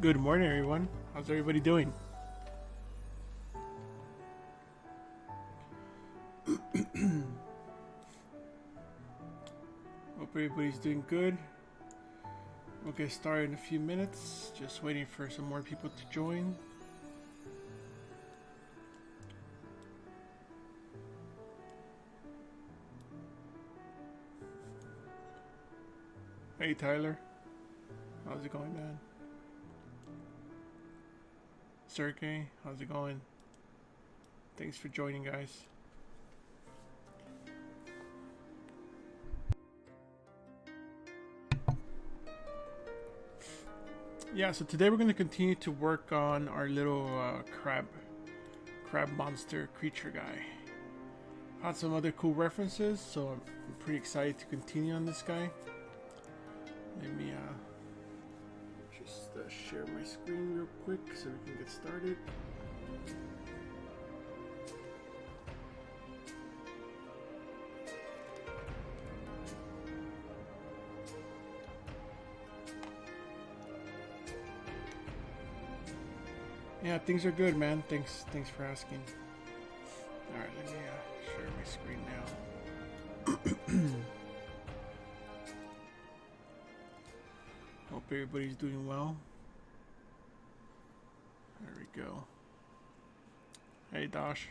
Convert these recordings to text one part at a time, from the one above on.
Good morning, everyone. How's everybody doing? Hope everybody's doing good. We'll get started in a few minutes. Just waiting for some more people to join. Hey, Tyler. How's it going, man? Sergey, how's it going? Thanks for joining, guys. Yeah, so today we're going to continue to work on our little crab monster creature guy. Had some other cool references, so I'm pretty excited to continue on this guy. Let me just share my screen real quick so we can get started. Yeah, things are good, man. Thanks for asking. All right, let me share my screen now. Hope everybody's doing well. There we go. Hey, Dosh.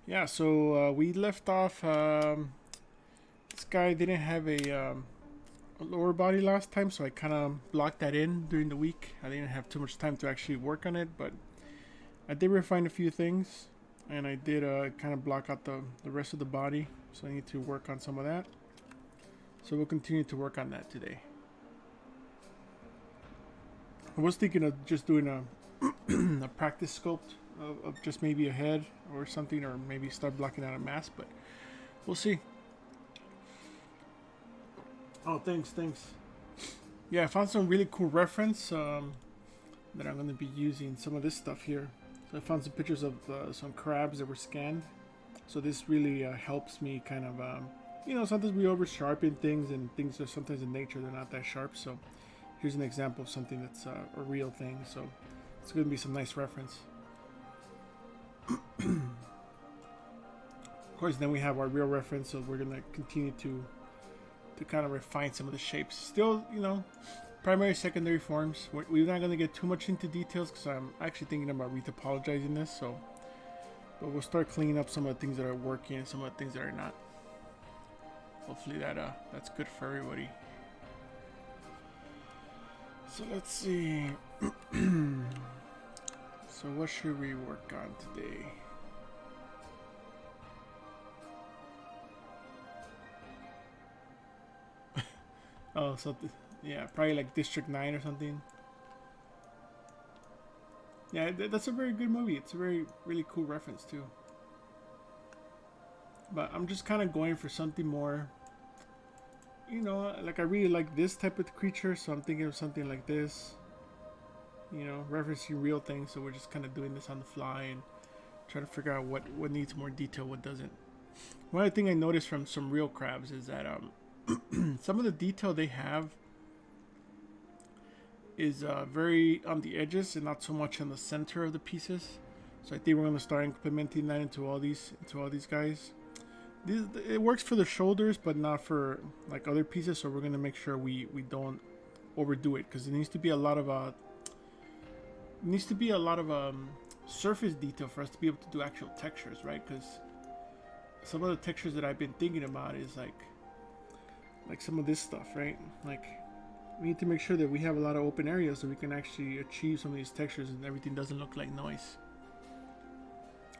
Yeah, so we left off. This guy didn't have a lower body last time, so I kind of blocked that in during the week. I didn't have too much time to actually work on it, but I did refine a few things, and I did kind of block out the rest of the body, so I need to work on some of that. So we'll continue to work on that today. I was thinking of just doing a a practice sculpt of just maybe a head or something, or maybe start blocking out a mask, but we'll see. Oh, thanks. Yeah, I found some really cool reference that I'm going to be using some of this stuff here. So I found some pictures of some crabs that were scanned. So this really helps me kind of, you know, sometimes we over sharpen things, and things are sometimes in nature they're not that sharp. So here's an example of something that's a real thing. So it's going to be some nice reference. Of course, then we have our real reference, so we're going to continue to kind of refine some of the shapes. Still, you know, primary, secondary forms. We're not going to get too much into details because I'm actually thinking about retopologizing this. So, but we'll start cleaning up some of the things that are working and some of the things that are not. Hopefully that's good for everybody. So let's see. So what should we work on today? Oh, so yeah, probably like District 9 or something. Yeah, that's a very good movie. It's a really cool reference too. But I'm just kind of going for something more, you know, like I really like this type of creature, so I'm thinking of something like this. You know, referencing real things, so we're just kind of doing this on the fly and trying to figure out what needs more detail, what doesn't. One other thing I noticed from some real crabs is that some of the detail they have is very on the edges and not so much in the center of the pieces. So I think we're going to start implementing that into all these guys. It works for the shoulders, but not for like other pieces. So we're going to make sure we don't overdo it, because it needs to be a lot of surface detail for us to be able to do actual textures, right? Because some of the textures that I've been thinking about is like some of this stuff, right? Like we need to make sure that we have a lot of open areas so we can actually achieve some of these textures and everything doesn't look like noise.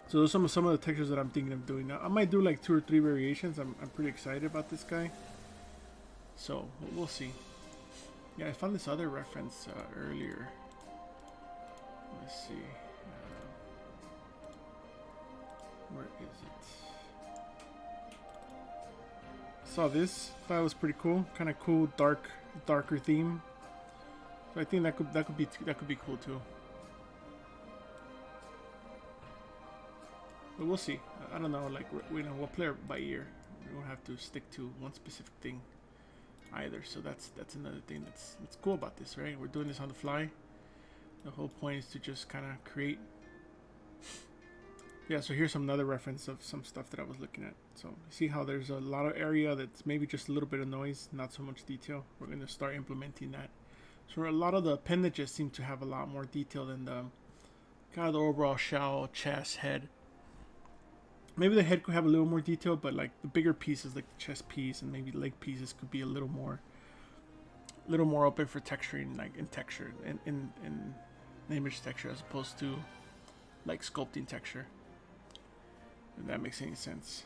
So those are some of the textures that I'm thinking of doing. Now I might do like 2 or 3 variations. I'm pretty excited about this guy. So we'll see. Yeah, I found this other reference earlier. Let's see. Where is it? Saw this. Thought it was pretty cool. Kind of cool, darker theme. So I think that could be cool too. But we'll see. I don't know. Like we'll play it by ear. We won't have to stick to one specific thing. either. So that's another thing that's cool about this, right? We're doing this on the fly. The whole point is to just kind of create. Yeah, so here's another reference of some stuff that I was looking at. So see how there's a lot of area that's maybe just a little bit of noise, not so much detail. We're going to start implementing that. So a lot of the appendages seem to have a lot more detail than the kind of the overall shell, chest, head. Maybe the head could have a little more detail, but like the bigger pieces, like the chest piece and maybe leg pieces, could be a little more open for texturing, like in texture, in image texture, as opposed to like sculpting texture. If that makes any sense.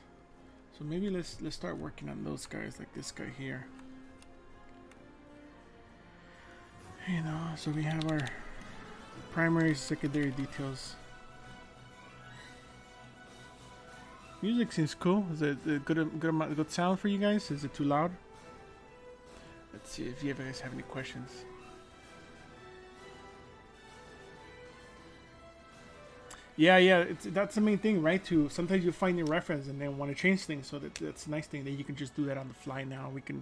So maybe let's start working on those guys, like this guy here. You know, so we have our primary, secondary details. Music seems cool. Is it a good sound for you guys? Is it too loud? Let's see if you guys have any questions. Yeah, that's the main thing, right? Sometimes you find your reference and then want to change things, so that's a nice thing that you can just do that on the fly now. We can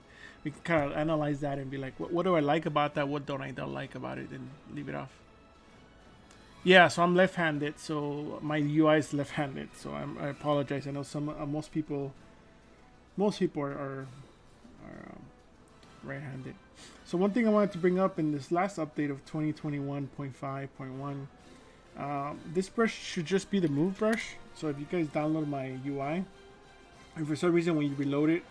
kind of analyze that and be like, what do I like about that? What don't I like about it, and leave it off. Yeah, so I'm left-handed, so my UI is left-handed. So I apologize. I know most people are right-handed. So one thing I wanted to bring up in this last update of 2021.5.1. This brush should just be the move brush. So if you guys download my UI, and for some reason when you reload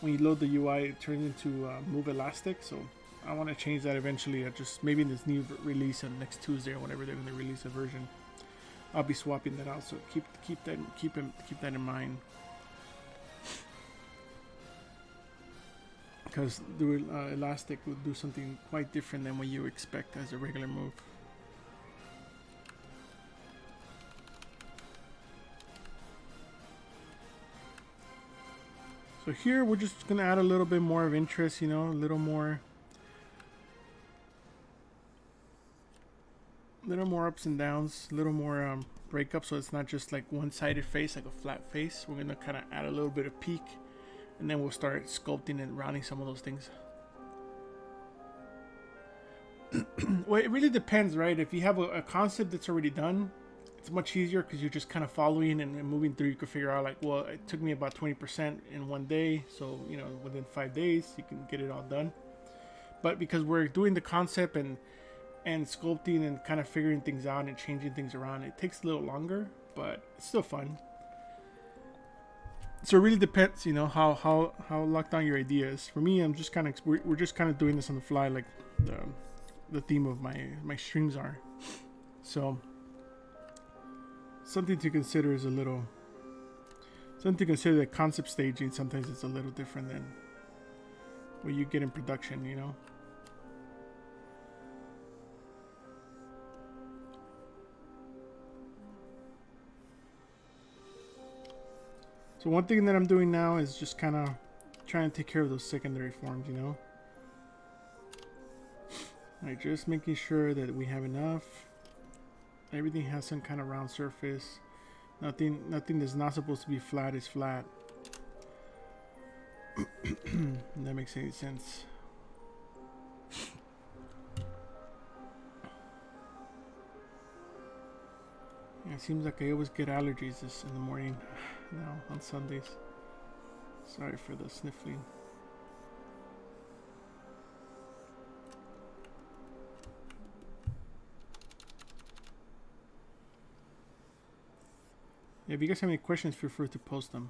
when you load the UI, it turns into move elastic. So I want to change that eventually. Just maybe in this new release on next Tuesday or whenever they're going to release a version, I'll be swapping that out. So keep that in mind, because the elastic will do something quite different than what you expect as a regular move. So here we're just gonna add a little bit more of interest, you know, a little more ups and downs, a little more breakup, so it's not just like one-sided face, like a flat face. We're gonna kind of add a little bit of peak, and then we'll start sculpting and rounding some of those things. Well, it really depends, right? If you have a concept that's already done, it's much easier because you're just kind of following and moving through. You can figure out like, well, it took me about 20% in one day, so you know, within 5 days you can get it all done. But because we're doing the concept and sculpting and kind of figuring things out and changing things around, it takes a little longer, but it's still fun. So it really depends, you know, how locked down your idea is. For me, I'm just kind of we're just kind of doing this on the fly, like the theme of my streams are. So something to consider is that concept staging sometimes it's a little different than what you get in production, you know. So one thing that I'm doing now is just kind of trying to take care of those secondary forms, you know. Like just making sure that we have enough. Everything has some kind of round surface. Nothing that's not supposed to be flat is flat. If that makes any sense. Yeah, it seems like I always get allergies in the morning now on Sundays. Sorry for the sniffling. Yeah, if you guys have any questions, feel free to post them.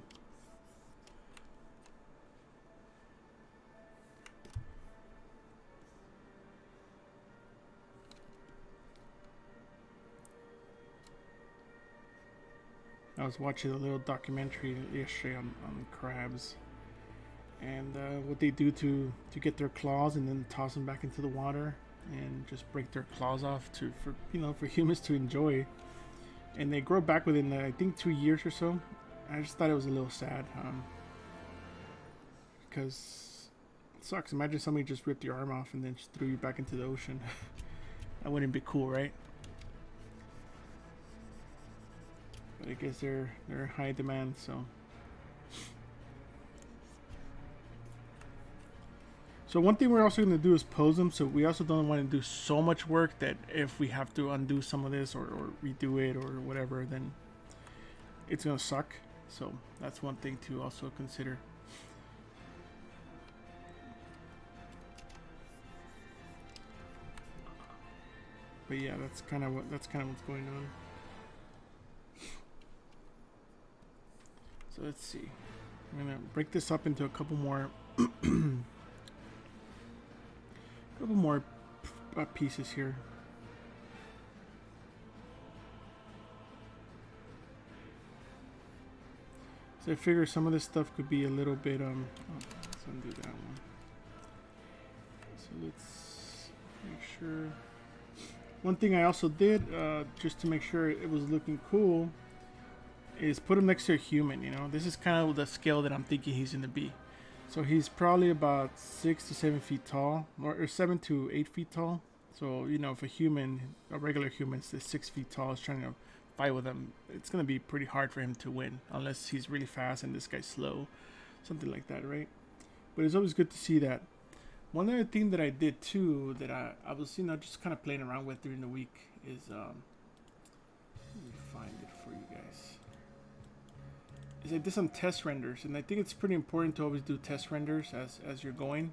I was watching a little documentary yesterday on crabs, and what they do to get their claws and then toss them back into the water and just break their claws off for humans to enjoy. And they grow back within I think 2 years or so. I just thought it was a little sad, because it sucks. Imagine somebody just ripped your arm off and then just threw you back into the ocean. That wouldn't be cool, right? But I guess they're high demand, so So one thing we're also going to do is pose them. So we also don't want to do so much work that if we have to undo some of this or redo it or whatever, then it's going to suck. So that's one thing to also consider. But yeah, that's kind of what's going on. So let's see. I'm gonna break this up into a couple more pieces here. So I figure some of this stuff could be a little bit let's undo that one. So let's make sure. One thing I also did, just to make sure it was looking cool, is put him next to a human. You know, this is kind of the scale that I'm thinking he's going to be. So he's probably about 6 to 7 feet tall, or 7 to 8 feet tall. So, you know, if a regular human is 6 feet tall, is trying to fight with him, it's going to be pretty hard for him to win, unless he's really fast and this guy's slow, something like that, right? But it's always good to see that. One other thing that I did too, that I was, you know, just kind of playing around with during the week is, let me find it for you guys. Is I did some test renders, and I think it's pretty important to always do test renders as you're going.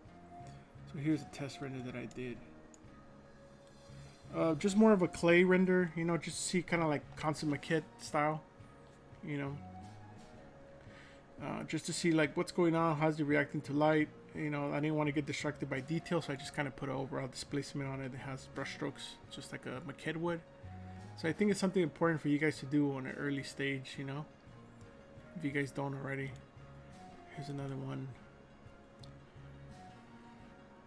So here's a test render that I did. Just more of a clay render, you know, just to see kind of like concept maquette style, you know. Just to see like what's going on, how's it reacting to light. You know, I didn't want to get distracted by detail, so I just kind of put an overall displacement on it that has brush strokes, just like a maquette would. So I think it's something important for you guys to do on an early stage, you know, if you guys don't already. Here's another one.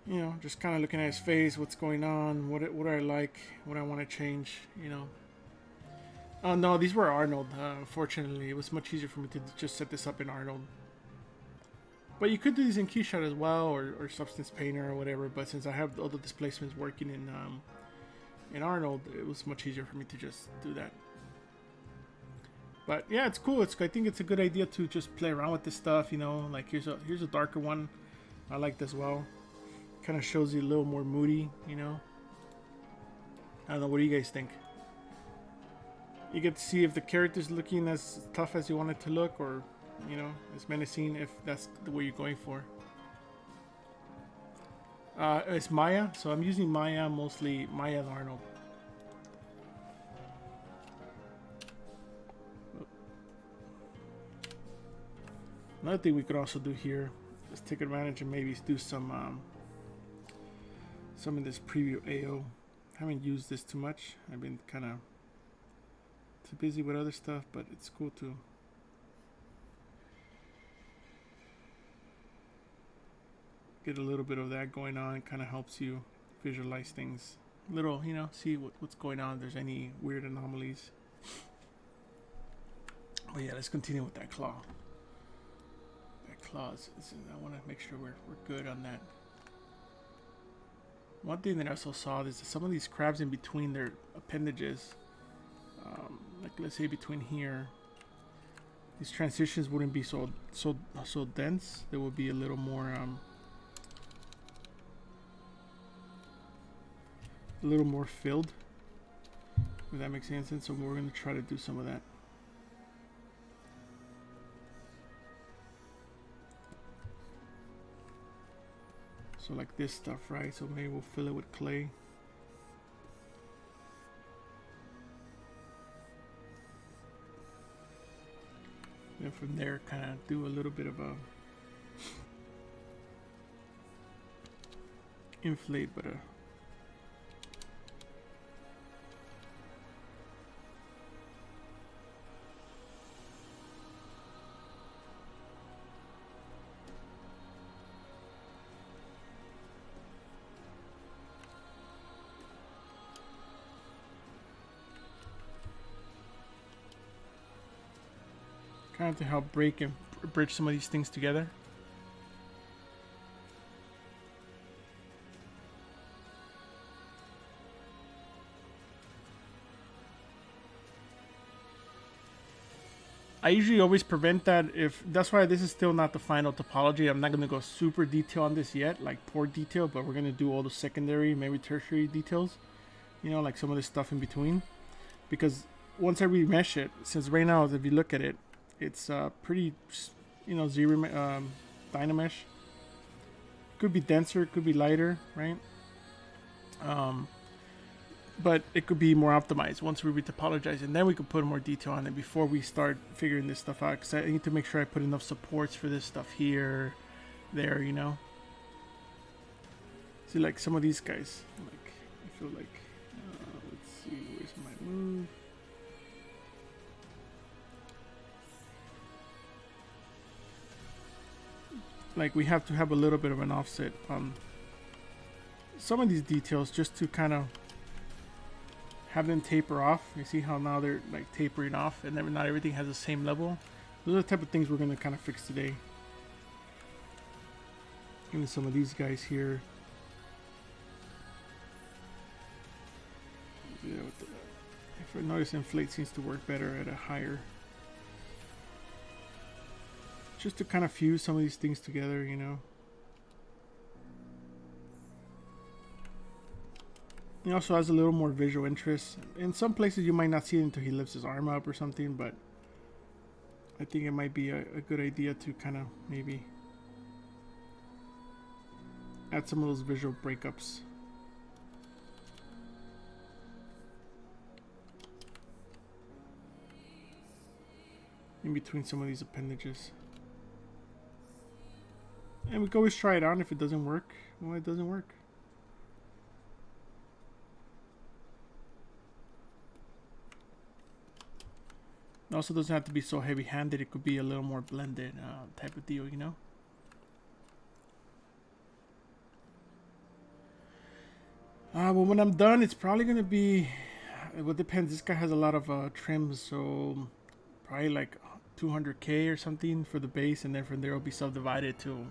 You know, just kind of looking at his face, what's going on, what I like, what I want to change, you know. Oh no, these were Arnold. Unfortunately, it was much easier for me to just set this up in Arnold. But you could do these in Keyshot as well, or Substance Painter or whatever. But since I have all the displacements working in Arnold, it was much easier for me to just do that. But yeah, it's cool. I think it's a good idea to just play around with this stuff. You know, like here's a darker one. I liked as well. Kind of shows you a little more moody. You know. I don't know. What do you guys think? You get to see if the character's looking as tough as you want it to look, or, you know, as menacing, if that's the way you're going for. It's Maya, so I'm using Maya, mostly Maya and Arnold. Another thing we could also do here is take advantage and maybe do some of this preview AO. Haven't used this too much. I've been kind of too busy with other stuff, but it's cool to get a little bit of that going on. It kind of helps you visualize things a little, you know, see what's going on, if there's any weird anomalies. But yeah, let's continue with that claw. That claw I want to make sure we're good on that. One thing that I also saw is that some of these crabs in between their appendages, like let's say between here, these transitions wouldn't be so dense. They would be a little more filled, if that makes any sense. So we're going to try to do some of that. So like this stuff, right? So maybe we'll fill it with clay. And from there, kind of do a little bit of a inflate, but kind of to help break and bridge some of these things together. I usually always prevent that. If that's why this is still not the final topology. I'm not going to go super detail on this yet, like pore detail, but we're going to do all the secondary, maybe tertiary details, you know, like some of this stuff in between. Because once I remesh it, since right now, if you look at it, it's pretty, you know, Dynamesh. Could be denser, could be lighter, right? But it could be more optimized once we retopologize, and then we could put more detail on it before we start figuring this stuff out. Because I need to make sure I put enough supports for this stuff here, there, you know. See, like some of these guys, like I feel like, let's see, where's my move? Like we have to have a little bit of an offset on some of these details just to kind of have them taper off. You see how now they're like tapering off and then not everything has the same level. Those are the type of things we're going to kind of fix today. Even some of these guys here. Yeah, if I notice inflate seems to work better at a higher. Just to kind of fuse some of these things together, you know. He also has a little more visual interest. In some places you might not see it until he lifts his arm up or something, but I think it might be a good idea to kind of maybe add some of those visual breakups. In between some of these appendages. And we can always try it on. If it doesn't work, well, it doesn't work. It also doesn't have to be so heavy-handed. It could be a little more blended type of deal, you know? Well, when I'm done, it's probably going to be... Well, it depends. This guy has a lot of trims, so probably like 200K or something for the base, and then from there it'll be subdivided to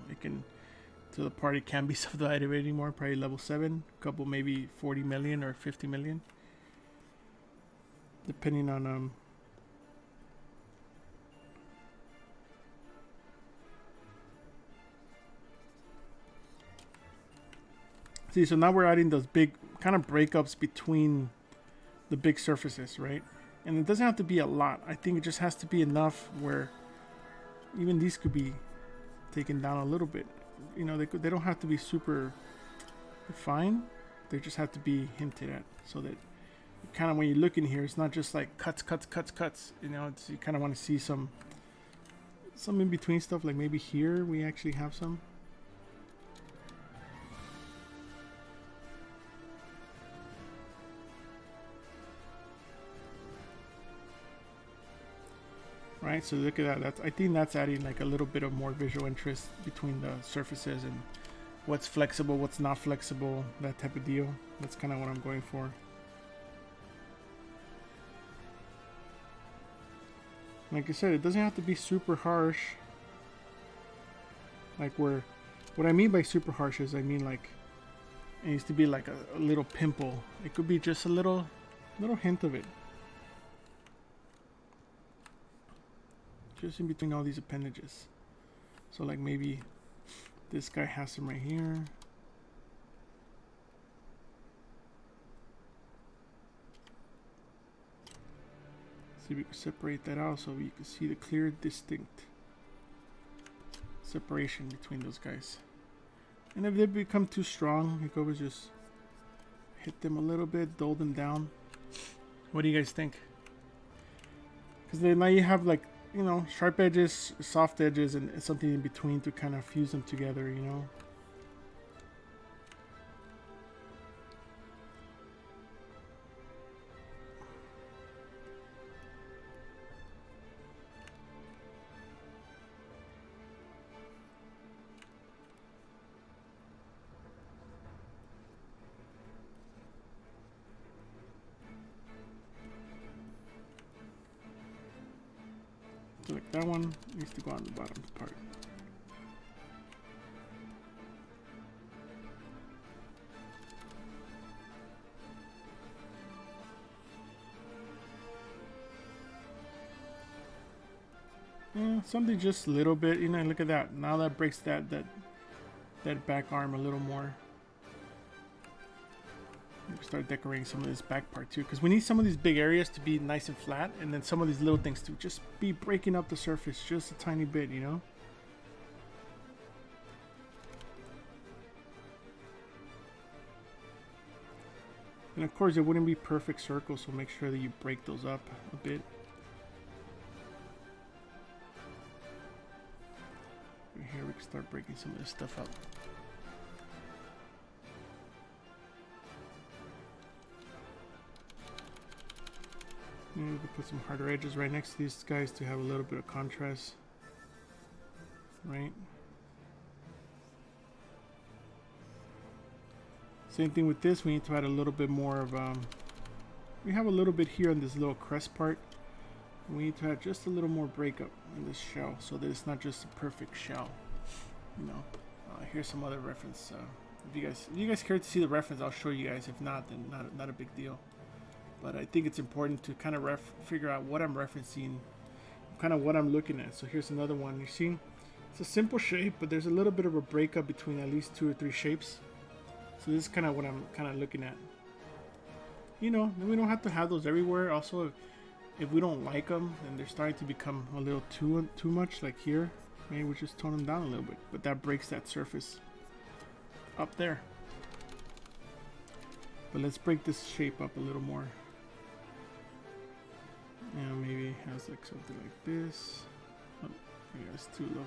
the part it can be subdivided anymore. Probably level 7, a couple maybe 40 million or 50 million, depending on See, so now we're adding those big kind of breakups between the big surfaces, right? And it doesn't have to be a lot. I think it just has to be enough where even these could be taken down a little bit. You know, they don't have to be super defined. They just have to be hinted at, so that kind of when you look in here, it's not just like cuts. You know, you kind of want to see some in between stuff. Like maybe here we actually have some. Right, so look at that. I think that's adding like a little bit of more visual interest between the surfaces and what's flexible, what's not flexible, that type of deal. That's kind of what I'm going for. Like I said, it doesn't have to be super harsh. Like what I mean by super harsh is I mean like it needs to be like a little pimple. It could be just a little hint of it. Just in between all these appendages. So like maybe this guy has some right here. See if we can separate that out so you can see the clear, distinct separation between those guys. And if they become too strong, you can always just hit them a little bit, dull them down. What do you guys think? Because then now you have like, you know, sharp edges, soft edges, and something in between to kind of fuse them together, you know. So like that one needs to go on the bottom part. Yeah, something just a little bit. You know, look at that. Now that breaks that back arm a little more. Start decorating some of this back part too, because we need some of these big areas to be nice and flat, and then some of these little things to just be breaking up the surface just a tiny bit, you know. And of course it wouldn't be perfect circles, so make sure that you break those up a bit. Right here we can start breaking some of this stuff up. And we can put some harder edges right next to these guys to have a little bit of contrast. Right? Same thing with this, we need to add a little bit more of, we have a little bit here on this little crest part. We need to add just a little more breakup in this shell so that it's not just a perfect shell. You know, here's some other reference. If you guys care to see the reference, I'll show you guys. If not, then not a big deal. But I think it's important to kind of figure out what I'm referencing, kind of what I'm looking at. So here's another one. You see, it's a simple shape, but there's a little bit of a breakup between at least 2 or 3 shapes. So this is kind of what I'm kind of looking at. You know, we don't have to have those everywhere. Also, if we don't like them and they're starting to become a little too much, like here, maybe we just tone them down a little bit. But that breaks that surface up there. But let's break this shape up a little more. Yeah, maybe it has like something like this. Oh, maybe that's too low.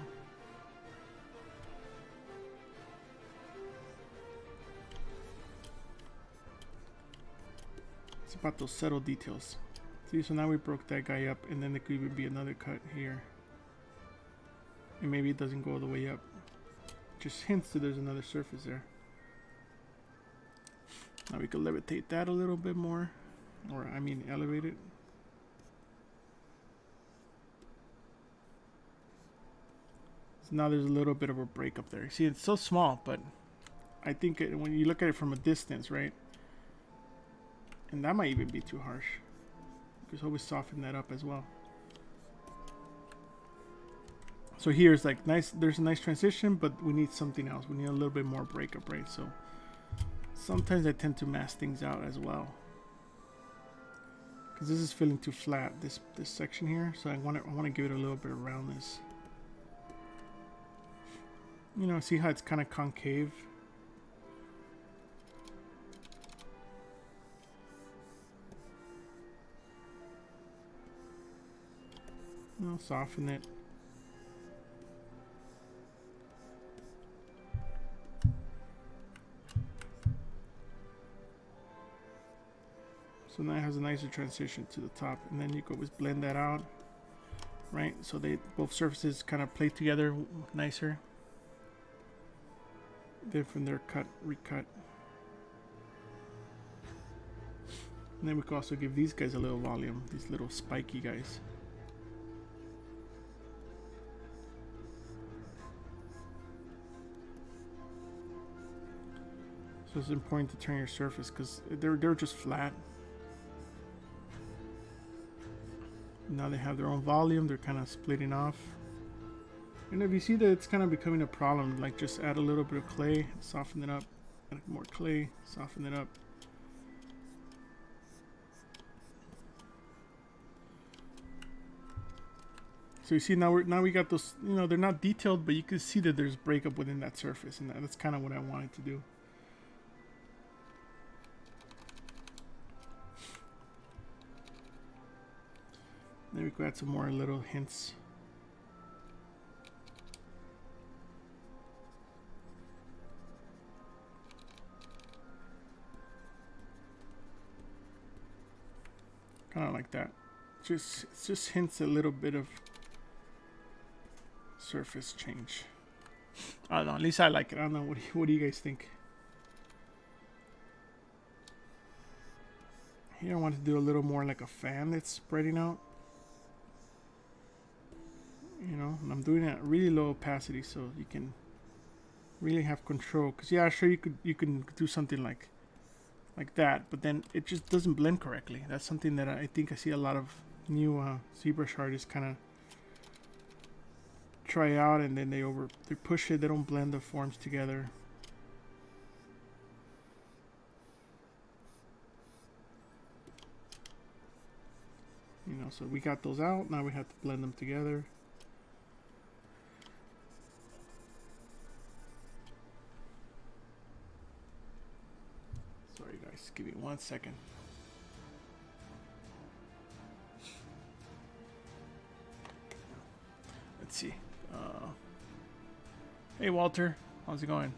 It's about those subtle details. See, so now we broke that guy up, and then there could even be another cut here. And maybe it doesn't go all the way up. Just hints that there's another surface there. Now we can levitate that a little bit more. Or, I mean, elevate it. So now there's a little bit of a break up there. See, it's so small, but I think when you look at it from a distance, right? And that might even be too harsh. You can always soften that up as well. So here's like nice, there's a nice transition, but we need something else. We need a little bit more breakup, right? So sometimes I tend to mask things out as well. Because this is feeling too flat, this section here. So I want to give it a little bit of roundness. You know, see how it's kind of concave? You know, soften it. So now it has a nicer transition to the top, and then you can always blend that out, right? So both surfaces kind of play together nicer. Then from there, recut. And then we can also give these guys a little volume, these little spiky guys. So it's important to turn your surface because they're just flat. Now they have their own volume, they're kind of splitting off. And if you see that it's kind of becoming a problem, like just add a little bit of clay, soften it up, add more clay, soften it up. So you see now we got those, you know, they're not detailed, but you can see that there's breakup within that surface, and that's kind of what I wanted to do. Then we can add some more little hints. Kind of like that. It just hints a little bit of surface change. I don't know. At least I like it. I don't know. What do you guys think? Here I want to do a little more like a fan that's spreading out. You know, and I'm doing it at really low opacity so you can really have control. Cause yeah, sure you can do something like that, but then it just doesn't blend correctly. That's something that I think I see a lot of new ZBrush artists kind of try out, and then they push it. They don't blend the forms together. You know, so we got those out. Now we have to blend them together. Sorry guys, give me 1 second. Let's see. Hey Walter, how's it going?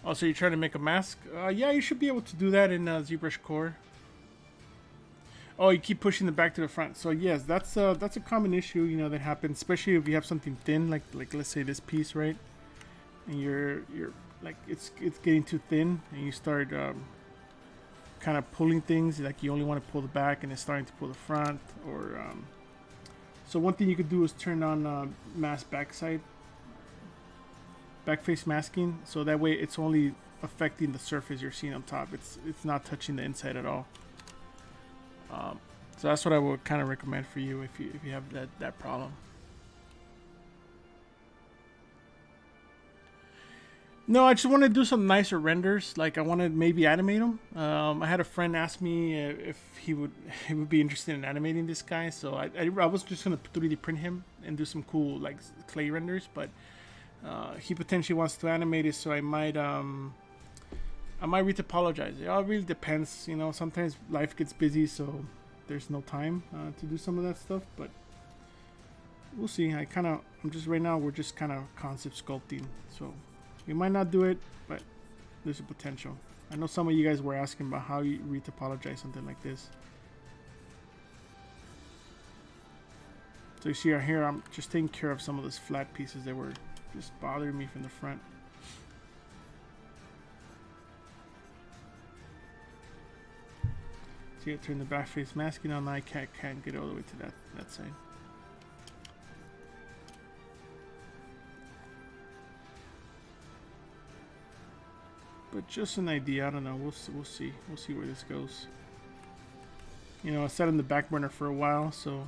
Oh, so you're trying to make a mask? Yeah, you should be able to do that in ZBrush Core. Oh, you keep pushing the back to the front. So yes, that's a common issue, you know, that happens, especially if you have something thin, like let's say this piece, right? And you're like it's getting too thin, and you start kind of pulling things, like you only want to pull the back, and it's starting to pull the front. Or so one thing you could do is turn on mask backside. Back face masking, so that way it's only affecting the surface you're seeing on top. It's not touching the inside at all. So that's what I would kind of recommend for you if you have that problem. No, I just want to do some nicer renders. Like I want to maybe animate them. I had a friend ask me if he would be interested in animating this guy, so I was just gonna 3D print him and do some cool like clay renders, but he potentially wants to animate it, so I might retopologize it. It really depends, you know. Sometimes life gets busy, so there's no time to do some of that stuff. But we'll see. Right now we're just kind of concept sculpting, so we might not do it, but there's a potential. I know some of you guys were asking about how you retopologize something like this. So you see right here, I'm just taking care of some of those flat pieces that were just bothering me from the front. See, I turn the back face masking on. Now I can't get all the way to that side. But just an idea. I don't know. We'll see. We'll see where this goes. You know, I sat in the back burner for a while, so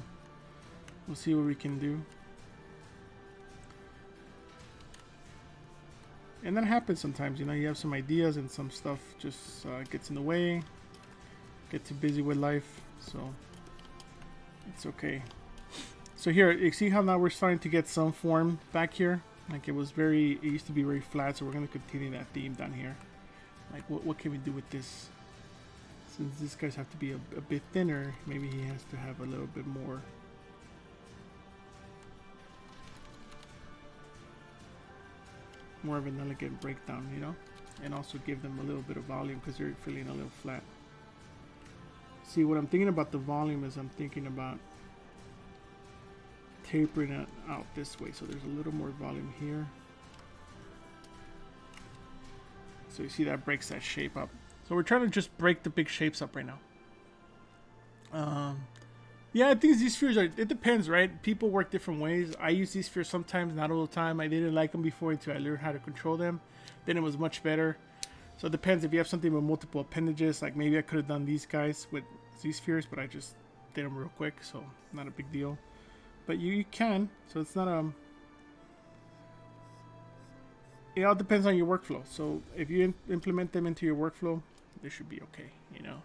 we'll see what we can do. And that happens sometimes, you know, you have some ideas and some stuff just gets in the way, get too busy with life, so it's okay. So here, you see how now we're starting to get some form back here? Like it used to be very flat, so we're going to continue that theme down here. Like what can we do with this? Since these guys have to be a bit thinner, maybe he has to have a little bit more. More of an elegant breakdown, you know, and also give them a little bit of volume because they're feeling a little flat. See, what I'm thinking about the volume is I'm thinking about tapering it out this way, so there's a little more volume here. So you see that breaks that shape up. So we're trying to just break the big shapes up right now. Yeah, I think these spheres it depends, right? People work different ways. I use these spheres sometimes, not all the time. I didn't like them before until I learned how to control them. Then it was much better. So it depends. If you have something with multiple appendages, like maybe I could have done these guys with these spheres, but I just did them real quick, so not a big deal. But you can, so it's not it all depends on your workflow. So if you implement them into your workflow, they should be okay, you know.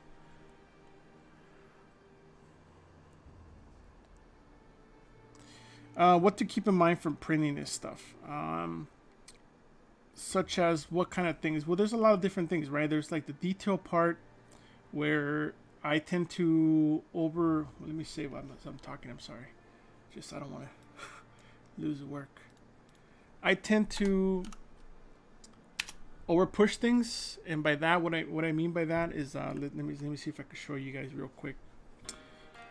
What to keep in mind from printing this stuff, such as what kind of things. Well, there's a lot of different things, right? There's like the detail part where I tend to let me say what I'm talking. I'm sorry. Just I don't want to lose the work. I tend to over push things, and by that, what I mean by that is let me see if I can show you guys real quick.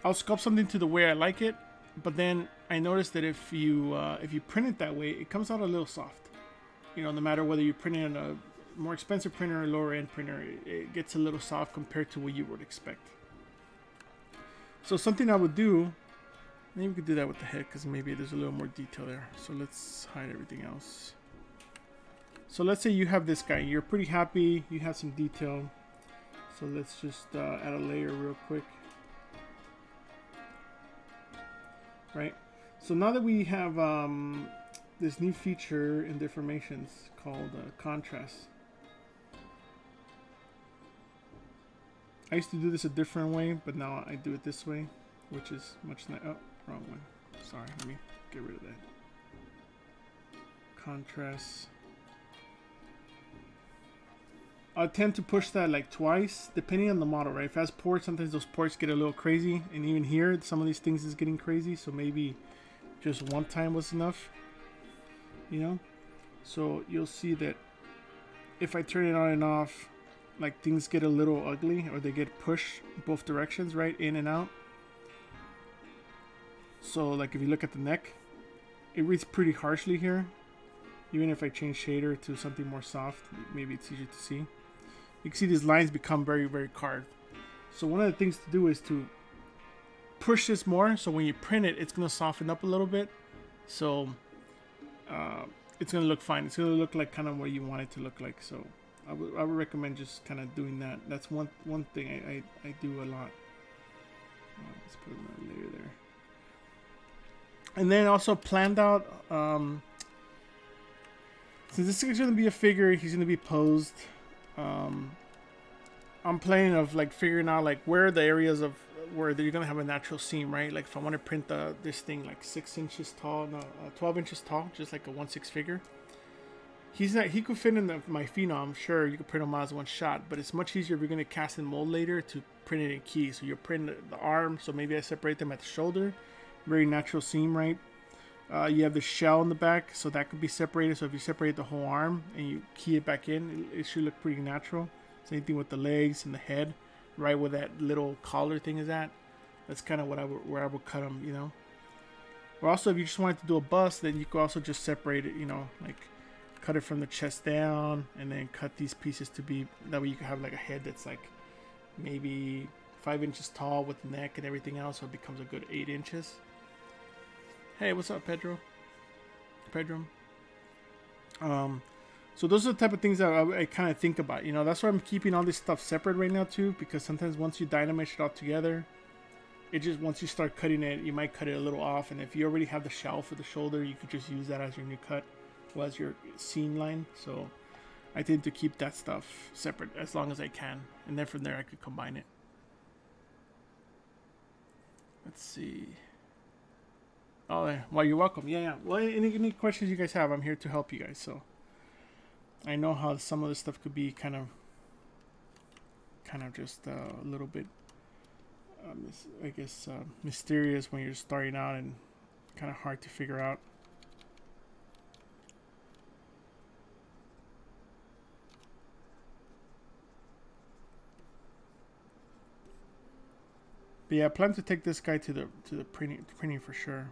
I'll sculpt something to the way I like it. But then I noticed that if you print it that way, it comes out a little soft. You know, no matter whether you're printing on a more expensive printer or a lower end printer, it gets a little soft compared to what you would expect. So something I would do, maybe we could do that with the head because maybe there's a little more detail there. So let's hide everything else. So let's say you have this guy, you're pretty happy, you have some detail. So let's just add a layer real quick. Right. So now that we have this new feature in deformations called contrast. I used to do this a different way, but now I do it this way, which is much nicer. Oh, wrong one. Sorry, let me get rid of that. Contrast. I tend to push that like twice, depending on the model, right? If it has ports, sometimes those ports get a little crazy, and even here, some of these things is getting crazy, so maybe just one time was enough, you know? So you'll see that if I turn it on and off, like things get a little ugly, or they get pushed both directions, right? In and out. So like if you look at the neck, it reads pretty harshly here. Even if I change shader to something more soft, maybe it's easier to see. You can see these lines become very, very carved. So one of the things to do is to push this more, so when you print it, it's going to soften up a little bit. So it's going to look fine. It's going to look like kind of what you want it to look like. So I would recommend just kind of doing that. That's one thing I do a lot. Let's put another layer there. And then also planned out, since this is going to be a figure, he's going to be posed. I'm planning of like figuring out like where are the areas of where you're going to have a natural seam, right? Like if I want to print this thing like 6 inches tall, no, 12 inches tall, just like a 1/6 figure. He could fit in my phenom. Sure, you could print him out as one shot, but it's much easier if you're going to cast and mold later to print it in key. So you'll print the arm, so maybe I separate them at the shoulder. Very natural seam, right? You have the shell in the back, so that could be separated. So if you separate the whole arm and you key it back in, it should look pretty natural. Same thing with the legs and the head, right where that little collar thing is at. That's kind of where I would cut them, you know. Or also, if you just wanted to do a bust, then you could also just separate it, you know, like cut it from the chest down, and then cut these pieces to be that way. You could have like a head that's like maybe 5 inches tall with the neck and everything else, so it becomes a good 8 inches. Hey, what's up, Pedro? So those are the type of things that I kind of think about. You know, that's why I'm keeping all this stuff separate right now too, because sometimes once you dynamesh it all together, it just, once you start cutting it, you might cut it a little off. And if you already have the shell for the shoulder, you could just use that as your new cut, or as your seam line. So I tend to keep that stuff separate as long as I can. And then from there, I could combine it. Let's see. Oh, well, you're welcome. Yeah. Well, any questions you guys have, I'm here to help you guys. So I know how some of this stuff could be kind of just a little bit, I guess, mysterious when you're starting out and kind of hard to figure out. But yeah, I plan to take this guy to the printing for sure.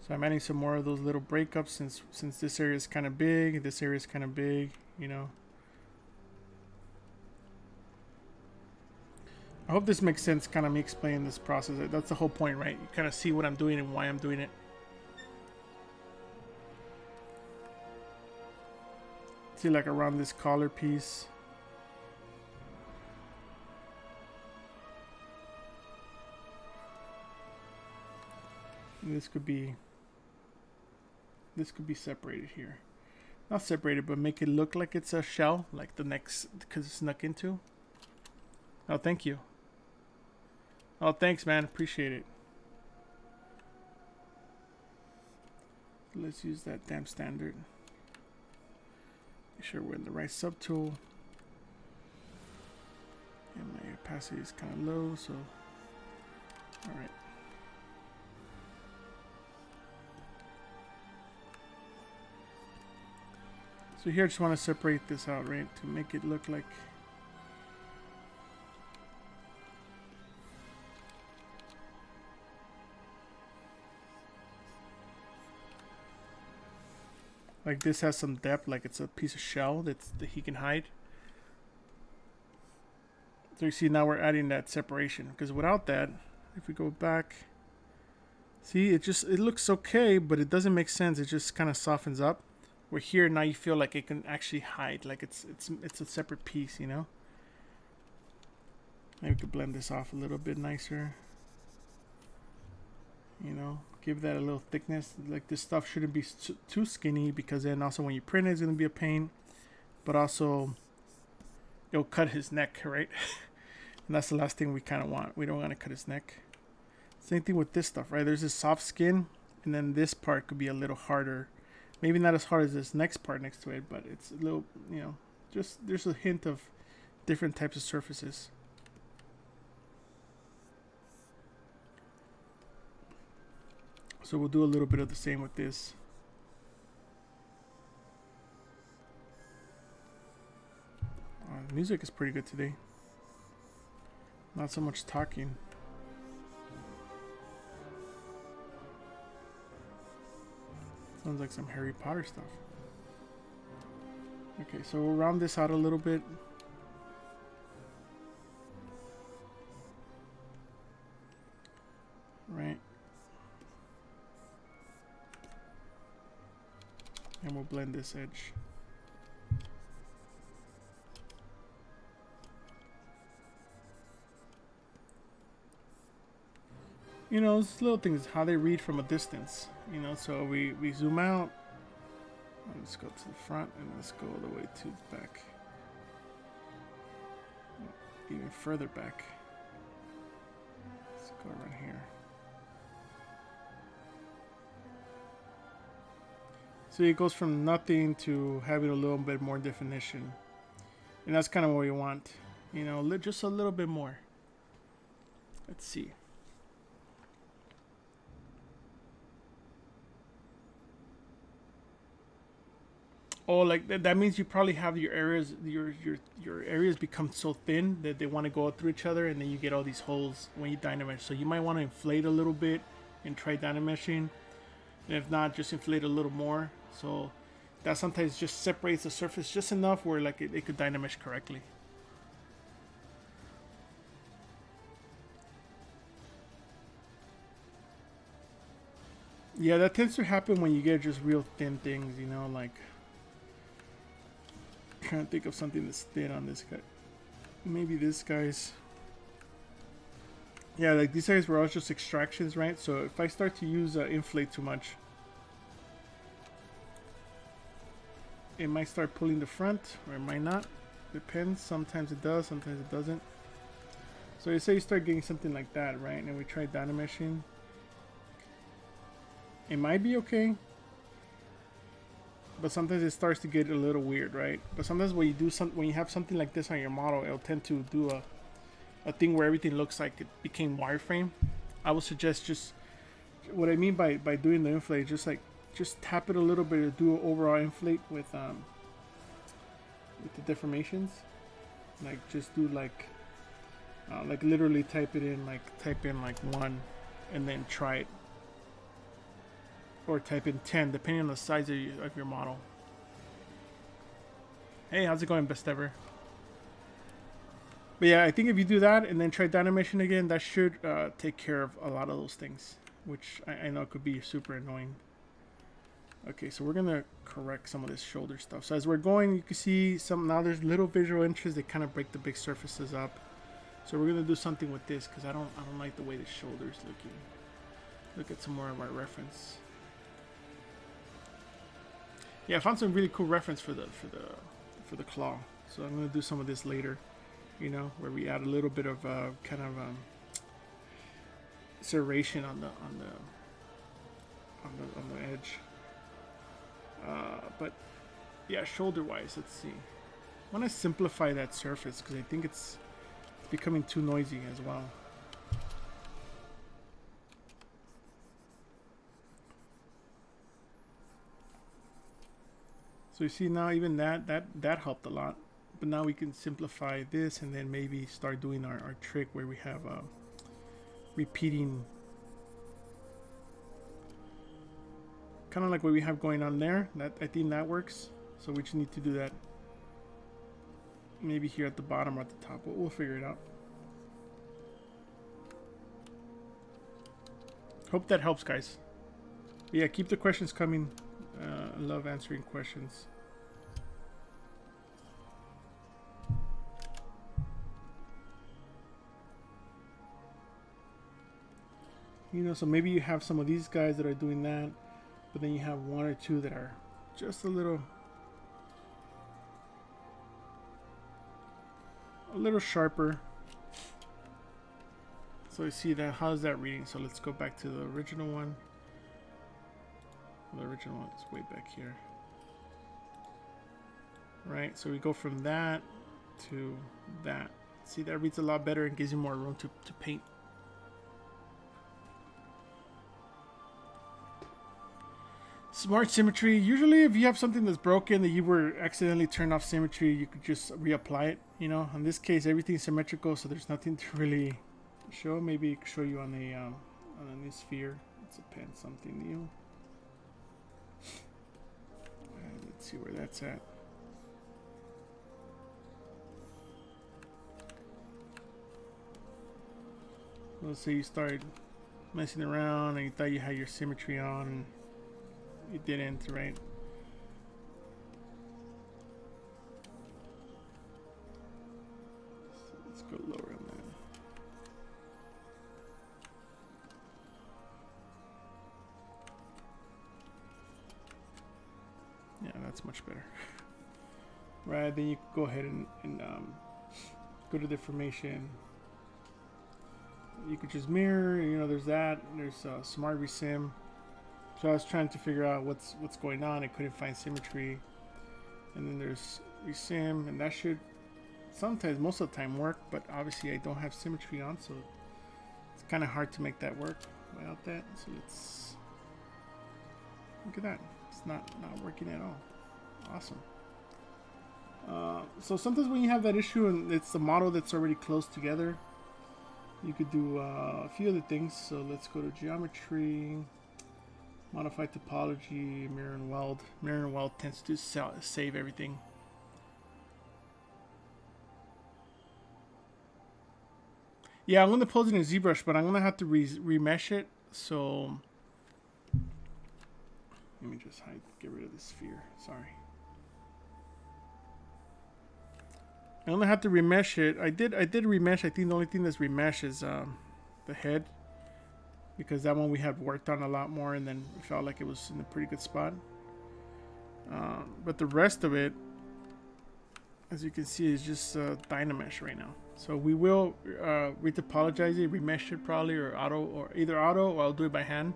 So I'm adding some more of those little breakups since this area is kind of big, this area is kind of big, you know. I hope this makes sense, kind of me explaining this process. That's the whole point, right? You kind of see what I'm doing and why I'm doing it. See, like around this collar piece. And this could be separated here. Not separated, but make it look like it's a shell, like the next, because it's snuck into. Oh, thank you. Oh, thanks, man. Appreciate it. Let's use that damn standard. Make sure we're in the right subtool. And my opacity is kind of low, so all right. So here I just want to separate this out, right, to make it look like this has some depth, like it's a piece of shell that he can hide. So you see now we're adding that separation, because without that, if we go back, see, it looks okay, but it doesn't make sense. It just kind of softens up. Where here now you feel like it can actually hide, like it's a separate piece, you know. Maybe we could blend this off a little bit nicer. You know, give that a little thickness. Like this stuff shouldn't be too skinny, because then also when you print it, it's gonna be a pain. But also, it'll cut his neck, right? And that's the last thing we kind of want. We don't want to cut his neck. Same thing with this stuff, right? There's this soft skin, and then this part could be a little harder. Maybe not as hard as this next part next to it, but it's a little, you know, just there's a hint of different types of surfaces. So we'll do a little bit of the same with this. The music is pretty good today. Not so much talking. Sounds like some Harry Potter stuff. Okay, so we'll round this out a little bit. Right. And we'll blend this edge. You know, those little things, how they read from a distance. You know, so we zoom out. Let's go to the front and let's go all the way to the back. Even further back. Let's go right here. So it goes from nothing to having a little bit more definition. And that's kind of what we want. You know, just a little bit more. Let's see. Oh, like that means you probably have your areas, your areas become so thin that they want to go through each other, and then you get all these holes when you dynamesh. So you might want to inflate a little bit and try dynameshing, and if not, just inflate a little more. So that sometimes just separates the surface just enough where like it could dynamesh correctly. Yeah, that tends to happen when you get just real thin things, you know, like. Trying to think of something that's thin on this guy. Maybe this guy's. Yeah, like these guys were all just extractions, right? So if I start to use inflate too much, it might start pulling the front, or it might not. Depends. Sometimes it does, sometimes it doesn't. So you say you start getting something like that, right? And we try dynameshing. It might be okay. But sometimes it starts to get a little weird, right? But sometimes when you do when you have something like this on your model, it'll tend to do a thing where everything looks like it became wireframe. I would suggest just what I mean by doing the inflate, just tap it a little bit to do an overall inflate with the deformations. Like just do like literally type in like 1 and then try it. Or type in 10, depending on the size of your model. Hey, how's it going, best ever? But yeah, I think if you do that and then try dynameshing again, that should take care of a lot of those things, which I know could be super annoying. Okay, so we're gonna correct some of this shoulder stuff. So as we're going, you can see now there's little visual entries that kind of break the big surfaces up. So we're gonna do something with this because I don't like the way the shoulder's looking. Look at some more of our reference. Yeah, I found some really cool reference for the claw. So I'm gonna do some of this later, you know, where we add a little bit of kind of serration on the edge. But yeah, shoulder wise, let's see. I want to simplify that surface because I think it's becoming too noisy as well. So you see now even that helped a lot. But now we can simplify this and then maybe start doing our trick where we have repeating, kind of like what we have going on there. I think that works. So we just need to do that maybe here at the bottom or at the top. We'll figure it out. Hope that helps, guys. But yeah, keep the questions coming. I love answering questions. You know, so maybe you have some of these guys that are doing that, but then you have one or two that are just a little sharper. So I see that. How's that reading? So let's go back to the original one. The original one is way back here. Right, so we go from that to that. See, that reads a lot better and gives you more room to paint. Smart symmetry. Usually if you have something that's broken that you were accidentally turned off symmetry, you could just reapply it. You know, in this case, everything's symmetrical, so there's nothing to really show. Maybe I could show you on a new sphere. Let's append something new. Let's see where that's at. Let's say you started messing around and you thought you had your symmetry on and you didn't, right? So let's go lower on that. Yeah, that's much better. Right, then you go ahead and go to deformation. You could just mirror, you know, there's that. There's smart resim. So I was trying to figure out what's going on. I couldn't find symmetry. And then there's resim, and that should sometimes, most of the time, work. But obviously I don't have symmetry on, so it's kind of hard to make that work without that. So let's look at that. It's not working at all. Awesome. So sometimes when you have that issue and it's the model that's already close together, you could do a few other things. So let's go to geometry, modify topology, mirror and weld. Mirror and weld tends to save everything. Yeah, I'm going to pose it in ZBrush, but I'm going to have to remesh it. So let me just get rid of the sphere. Sorry. I'm gonna have to remesh it. I did remesh. I think the only thing that's remesh is the head, because that one we had worked on a lot more, and then it felt like it was in a pretty good spot. But the rest of it, as you can see, is just Dynamesh right now. So we will retopologize it, remesh it probably, or either auto, or I'll do it by hand.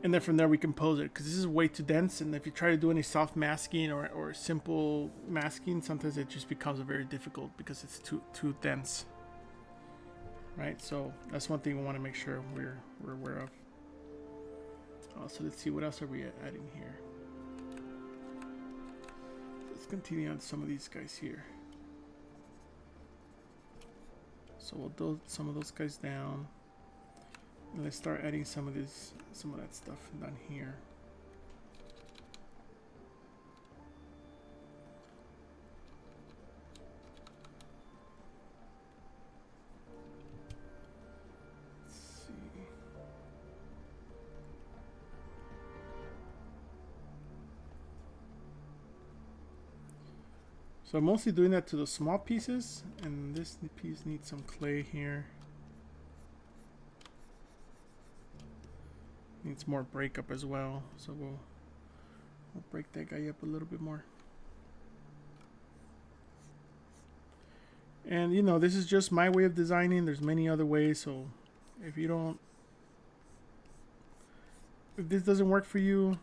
And then from there we can pose it, because this is way too dense, and if you try to do any soft masking or simple masking, sometimes it just becomes very difficult because it's too dense, right? So that's one thing we want to make sure we're aware of. So let's see, what else are we adding here? Let's continue on some of these guys here. So we'll do some of those guys down. And let's start adding some of that stuff down here. Let's see. So I'm mostly doing that to the small pieces, and this piece needs some clay here. Needs more breakup as well, so we'll break that guy up a little bit more. And you know, this is just my way of designing. There's many other ways, so if this doesn't work for you,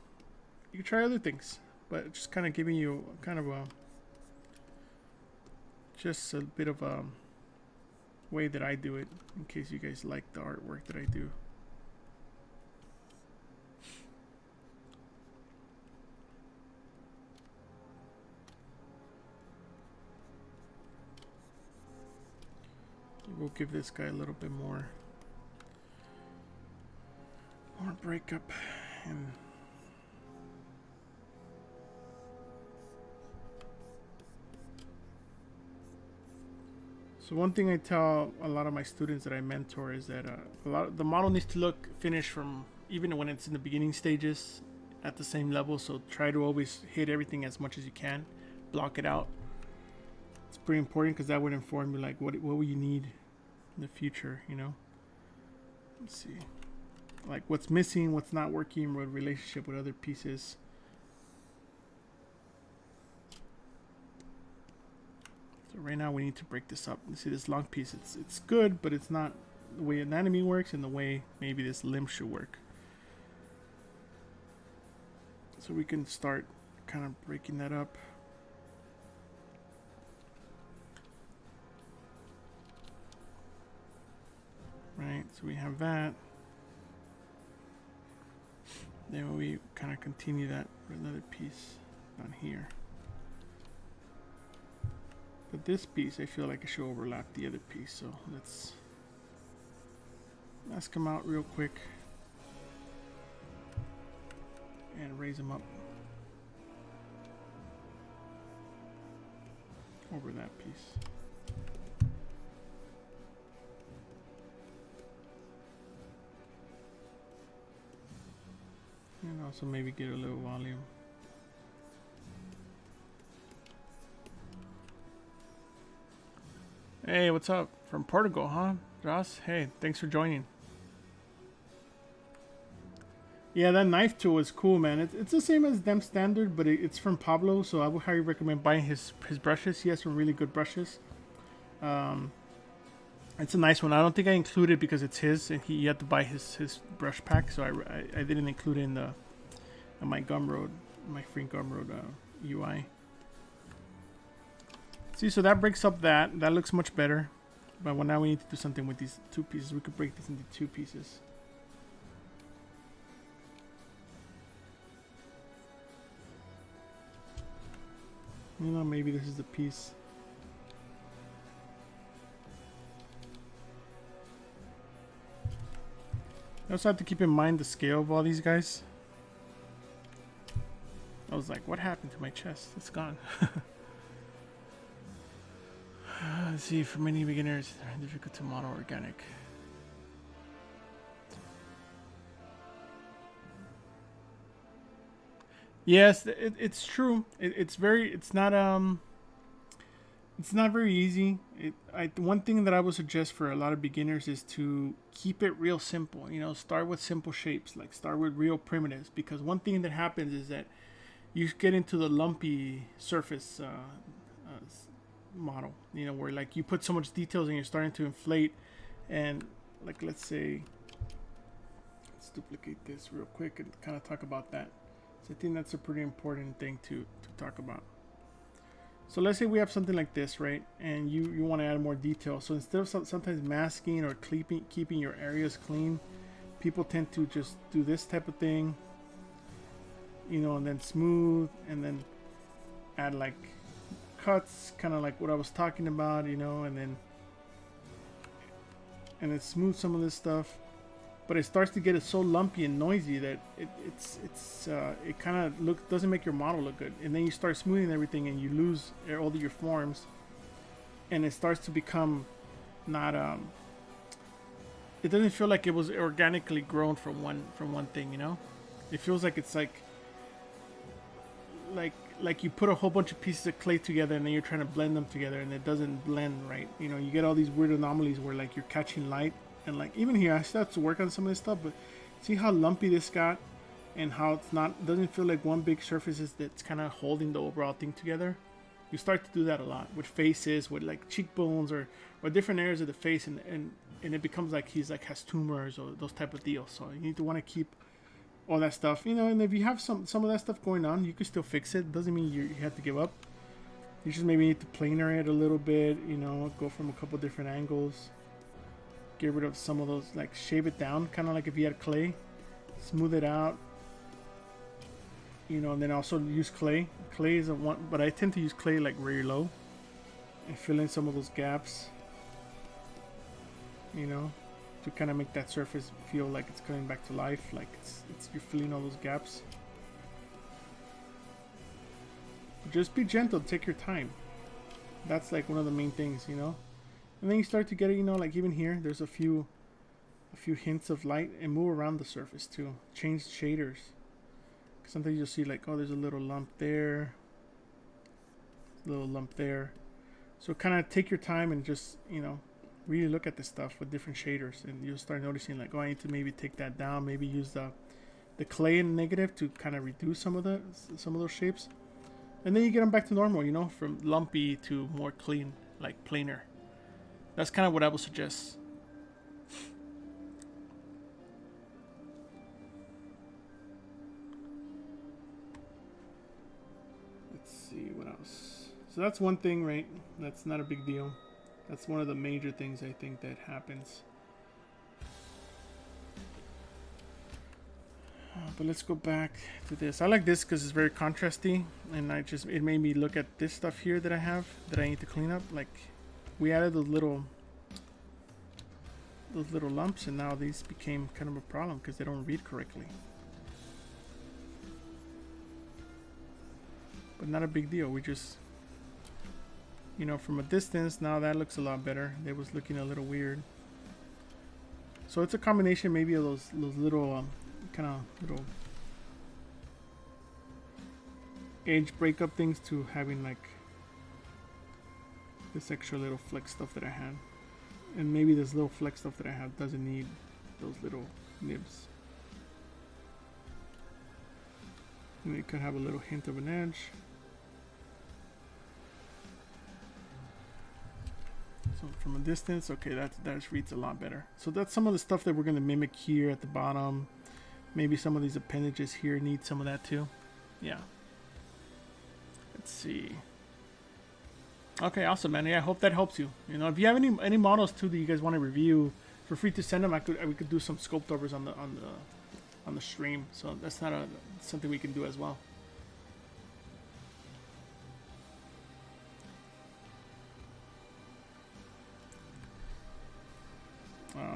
you can try other things. But just kind of giving you kind of just a bit of a way that I do it, in case you guys like the artwork that I do. We'll give this guy a little bit more breakup. And so one thing I tell a lot of my students that I mentor is that the model needs to look finished from even when it's in the beginning stages, at the same level. So try to always hit everything as much as you can, block it out. It's pretty important because that would inform you like what will you need in the future, you know. Let's see, like what's missing, what's not working, what relationship with other pieces. So right now we need to break this up. You see this long piece, it's good, but it's not the way anatomy works and the way maybe this limb should work. So we can start kind of breaking that up. Right, so we have that. Then we kind of continue that with another piece down here. But this piece, I feel like it should overlap the other piece. So let's mask them out real quick and raise them up over that piece. And also maybe get a little volume. Hey, what's up? From Portugal, huh? Ross? Hey, thanks for joining. Yeah, that knife tool is cool, man. It's the same as them standard, but it's from Pablo, so I would highly recommend buying his brushes. He has some really good brushes. It's a nice one. I don't think I included because it's his, and he had to buy his brush pack, so I didn't include it in the my Gumroad, my free Gumroad UI. See, so that breaks up that. That looks much better. But now we need to do something with these two pieces. We could break this into two pieces. You know, maybe this is the piece. I also have to keep in mind the scale of all these guys. I was like, what happened to my chest? It's gone. Let's see, for many beginners, it's difficult to model organic. Yes, it's true. It's not very easy. One thing that I would suggest for a lot of beginners is to keep it real simple. You know, start with simple shapes, like start with real primitives. Because one thing that happens is that you get into the lumpy surface model. You know, where like you put so much details and you're starting to inflate. And like, let's say, let's duplicate this real quick and kind of talk about that. So I think that's a pretty important thing to talk about. So let's say we have something like this, right? And you want to add more detail. So instead of sometimes masking or keeping your areas clean, people tend to just do this type of thing, you know, and then smooth, and then add like cuts, kind of like what I was talking about, you know, and then smooth some of this stuff. But it starts to get it so lumpy and noisy that it kind of doesn't make your model look good. And then you start smoothing everything and you lose all of your forms, and it starts to become not it doesn't feel like it was organically grown from one thing, you know. It feels like it's like you put a whole bunch of pieces of clay together and then you're trying to blend them together and it doesn't blend right. You know, you get all these weird anomalies where like you're catching light. And like even here, I still have to work on some of this stuff, but see how lumpy this got, and how doesn't feel like one big surface that's kind of holding the overall thing together. You start to do that a lot with faces, with like cheekbones or different areas of the face, and it becomes like he's like has tumors or those type of deals. So you need to want to keep all that stuff, you know. And if you have some of that stuff going on, you can still fix it. Doesn't mean you have to give up. You just maybe need to planar it a little bit, you know, go from a couple different angles. Get rid of some of those, like shave it down, kind of like if you had clay, smooth it out, you know, and then also use clay. Clay is a one, but I tend to use clay like very low and fill in some of those gaps, you know, to kind of make that surface feel like it's coming back to life, like it's you're filling all those gaps. Just be gentle, take your time. That's like one of the main things, you know. And then you start to get it, you know, like even here, there's a few a few hints of light and move around the surface too. Change shaders. Sometimes you'll see like, oh, there's a little lump there, little lump there. So kind of take your time and just, you know, really look at this stuff with different shaders, and you'll start noticing like, oh, I need to maybe take that down, maybe use the clay in negative to kind of reduce some of those shapes, and then you get them back to normal, you know, from lumpy to more clean, like planar. That's kind of what I would suggest. Let's see what else. So that's one thing, right? That's not a big deal. That's one of the major things I think that happens. But let's go back to this. I like this because it's very contrasty, and it made me look at this stuff here that I have that I need to clean up. Like, we added those little lumps, and now these became kind of a problem because they don't read correctly. But not a big deal. We just, you know, from a distance, now that looks a lot better. It was looking a little weird. So it's a combination maybe of those little kind of little edge breakup things to having like this extra little flex stuff that I had. And maybe this little flex stuff that I have doesn't need those little nibs. And it could have a little hint of an edge. So from a distance, okay, that reads a lot better. So that's some of the stuff that we're going to mimic here at the bottom. Maybe some of these appendages here need some of that too. Yeah. Let's see. Okay, awesome, man. Yeah, I hope that helps you. You know, if you have any models too that you guys want to review, feel free to send them. We could do some sculpt overs on the stream. So that's not something we can do as well.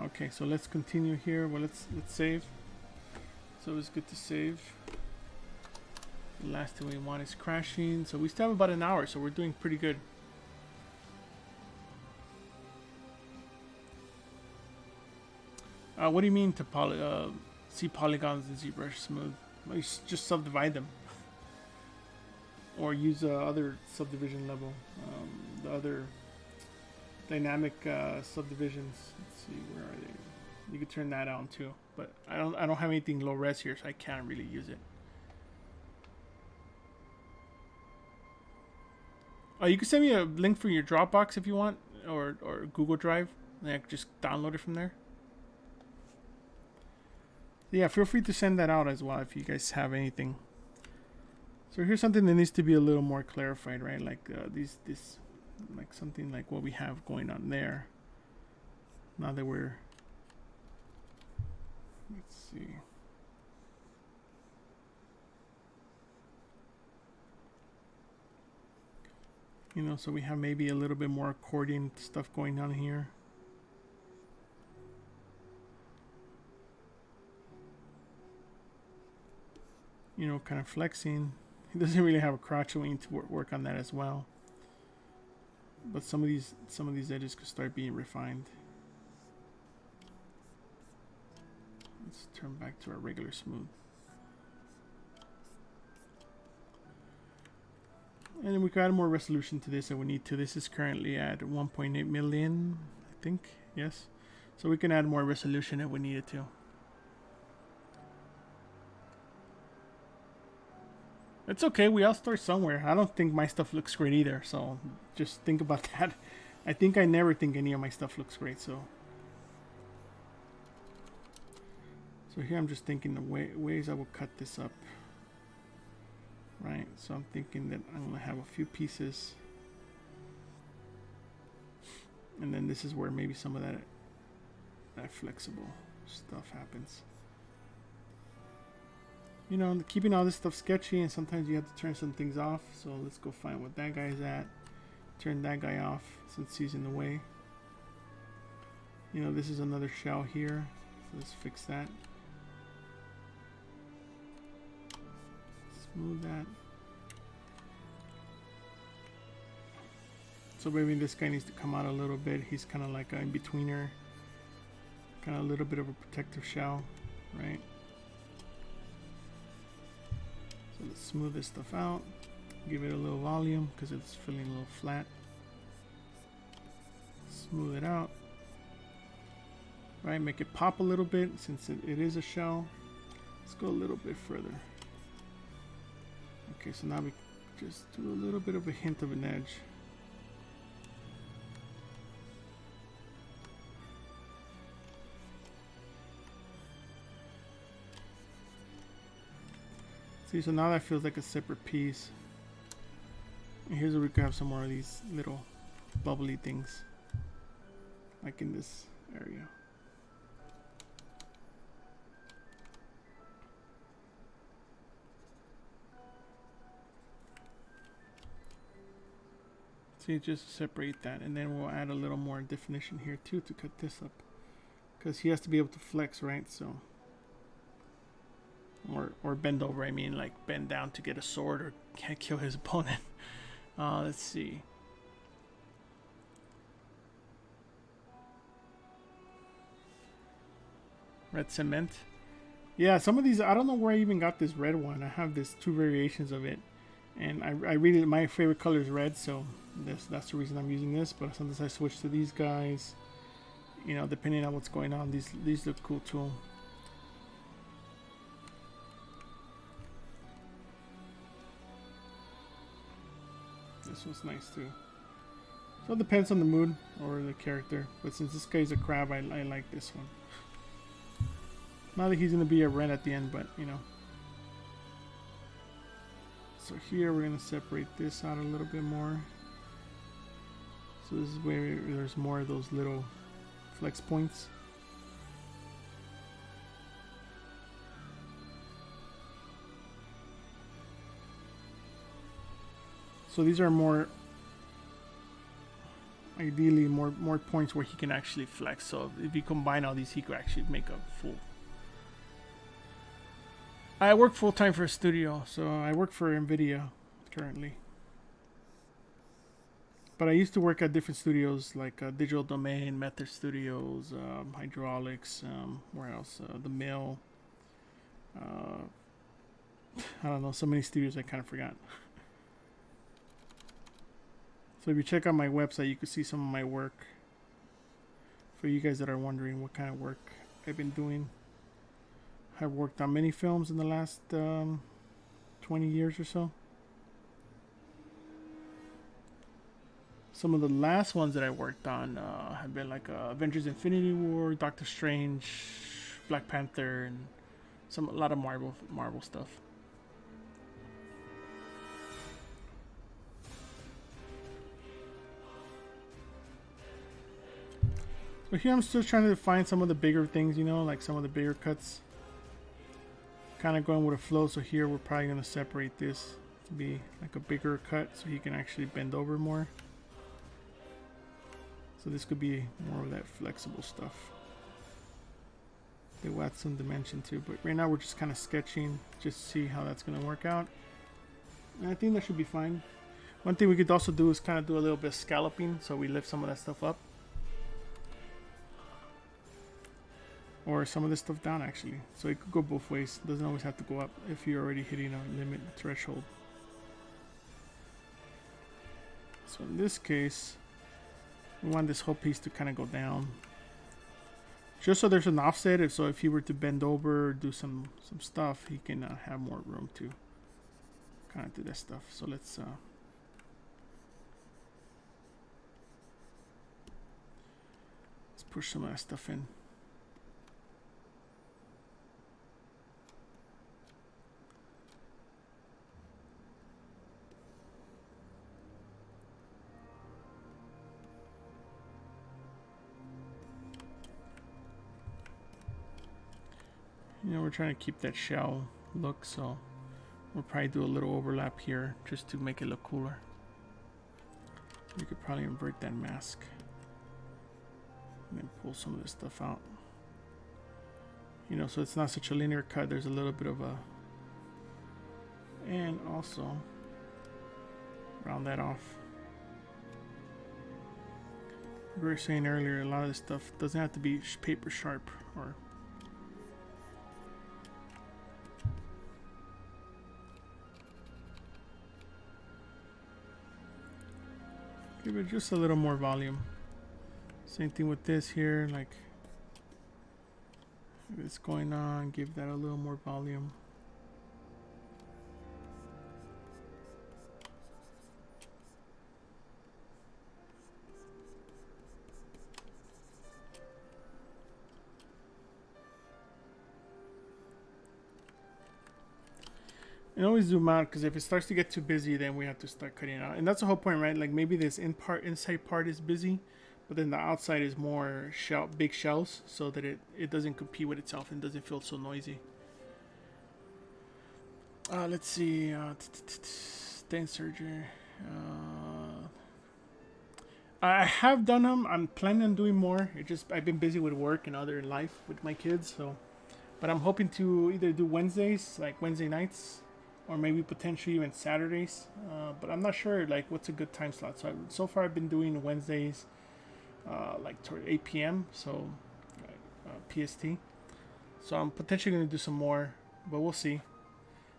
Okay, so let's continue here. Well, let's save. So it's good to save. The last thing we want is crashing. So we still have about an hour, so we're doing pretty good. What do you mean to see polygons in ZBrush smooth? Well, you just subdivide them, or use other subdivision level, the other dynamic subdivisions. Let's see, where are they? You could turn that on too, but I don't have anything low res here, so I can't really use it. Oh, you can send me a link for your Dropbox if you want, or Google Drive, and I can just download it from there. Yeah, feel free to send that out as well if you guys have anything. So here's something that needs to be a little more clarified, right? Like this, like something like what we have going on there. Now that we're, let's see. You know, so we have maybe a little bit more accordion stuff going on here. You know, kind of flexing. He doesn't really have a crotch, so we need to work on that as well. But some of these edges could start being refined. Let's turn back to our regular smooth. And then we can add more resolution to this if we need to. This is currently at 1.8 million, I think. Yes. So we can add more resolution if we needed to. It's okay, we all start somewhere. I don't think my stuff looks great either, so just think about that. I think I never think any of my stuff looks great, so. So here I'm just thinking the ways I will cut this up. Right, so I'm thinking that I'm gonna have a few pieces. And then this is where maybe some of that flexible stuff happens. You know, keeping all this stuff sketchy, and sometimes you have to turn some things off. So let's go find what that guy's at. Turn that guy off since he's in the way. You know, this is another shell here. So let's fix that. Smooth that. So maybe this guy needs to come out a little bit. He's kind of like an in-betweener. Kind of a little bit of a protective shell, right? So let's smooth this stuff out. Give it a little volume because it's feeling a little flat. Smooth it out. Right, make it pop a little bit since it is a shell. Let's go a little bit further. Okay, so now we just do a little bit of a hint of an edge. See, so now that feels like a separate piece. And here's where we can have some more of these little bubbly things, like in this area. See, just separate that, and then we'll add a little more definition here too to cut this up, because he has to be able to flex, right? So, or bend over. I mean, like bend down to get a sword or kill his opponent. Let's see. Red cement. Yeah, some of these, I don't know where I even got this red one. I have this 2 variations of it, and I really, my favorite color is red, so that's the reason I'm using this. But sometimes I switch to these guys, you know, depending on what's going on. These look cool too. This one's nice too. So it depends on the mood or the character. But since this guy's a crab, I like this one. Not that he's going to be a red at the end, but you know. So here we're going to separate this out a little bit more. So this is where there's more of those little flex points. So these are more, ideally more points where he can actually flex. So if you combine all these, he could actually make a full. I work full-time for a studio, so I work for NVIDIA currently. But I used to work at different studios like Digital Domain, Method Studios, Hydraulics, where else? The Mill. I don't know, so many studios I kind of forgot. So if you check out my website, you can see some of my work. For you guys that are wondering what kind of work I've been doing. I've worked on many films in the last 20 years or so. Some of the last ones that I worked on have been like Avengers Infinity War, Doctor Strange, Black Panther, and a lot of Marvel stuff. So here I'm still trying to find some of the bigger things, you know, like some of the bigger cuts. Kind of going with a flow, so here we're probably going to separate this to be like a bigger cut so he can actually bend over more. So this could be more of that flexible stuff. They will add some dimension too, but right now we're just kind of sketching just to see how that's going to work out. And I think that should be fine. One thing we could also do is kind of do a little bit of scalloping, so we lift some of that stuff up. Or some of this stuff down actually. So it could go both ways. It doesn't always have to go up if you're already hitting a limit threshold. So in this case, we want this whole piece to kind of go down. Just so there's an offset. So if he were to bend over or do some stuff, he can have more room to kind of do that stuff. So let's push some of that stuff in. You know, we're trying to keep that shell look, so we'll probably do a little overlap here just to make it look cooler. You could probably invert that mask and then pull some of this stuff out. You know, so it's not such a linear cut. There's a little bit of a, and also round that off. we were saying earlier, a lot of this stuff doesn't have to be paper sharp or. Give it just a little more volume. Same thing with this here, like it's going on, give that a little more volume. And always zoom out, because if it starts to get too busy, then we have to start cutting it out. And that's the whole point, right? Like maybe this inside part is busy, but then the outside is more big shells, so that it doesn't compete with itself and doesn't feel so noisy. Let's see. Stain surgery. I have done them. I'm planning on doing more. I've been busy with work and other life with my kids, so. But I'm hoping to either do Wednesdays, like Wednesday nights, or maybe potentially even Saturdays, but I'm not sure like what's a good time slot. So far I've been doing Wednesdays, like toward 8 p.m. So PST. So I'm potentially going to do some more, but we'll see.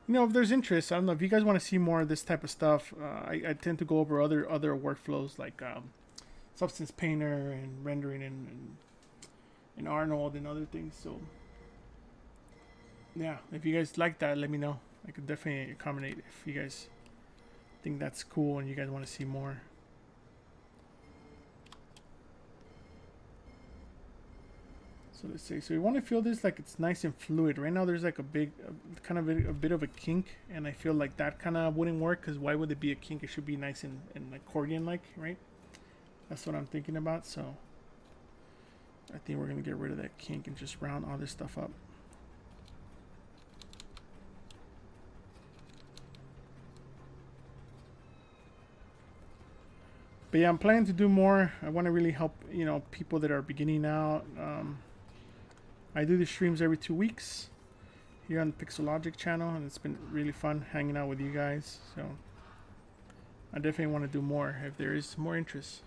You know, if there's interest, I don't know if you guys want to see more of this type of stuff. I tend to go over other workflows like Substance Painter and rendering and Arnold and other things. So yeah, if you guys like that, let me know. I could definitely accommodate if you guys think that's cool and you guys want to see more. So let's see. So we want to feel this like it's nice and fluid. Right now there's like a bit of a kink, and I feel like that kind of wouldn't work, because why would it be a kink? It should be nice and accordion-like, right? That's what I'm thinking about. So I think we're going to get rid of that kink and just round all this stuff up. But yeah, I'm planning to do more. I want to really help, you know, people that are beginning out. I do the streams every 2 weeks here on the Pixologic channel, and it's been really fun hanging out with you guys. So I definitely want to do more if there is more interest.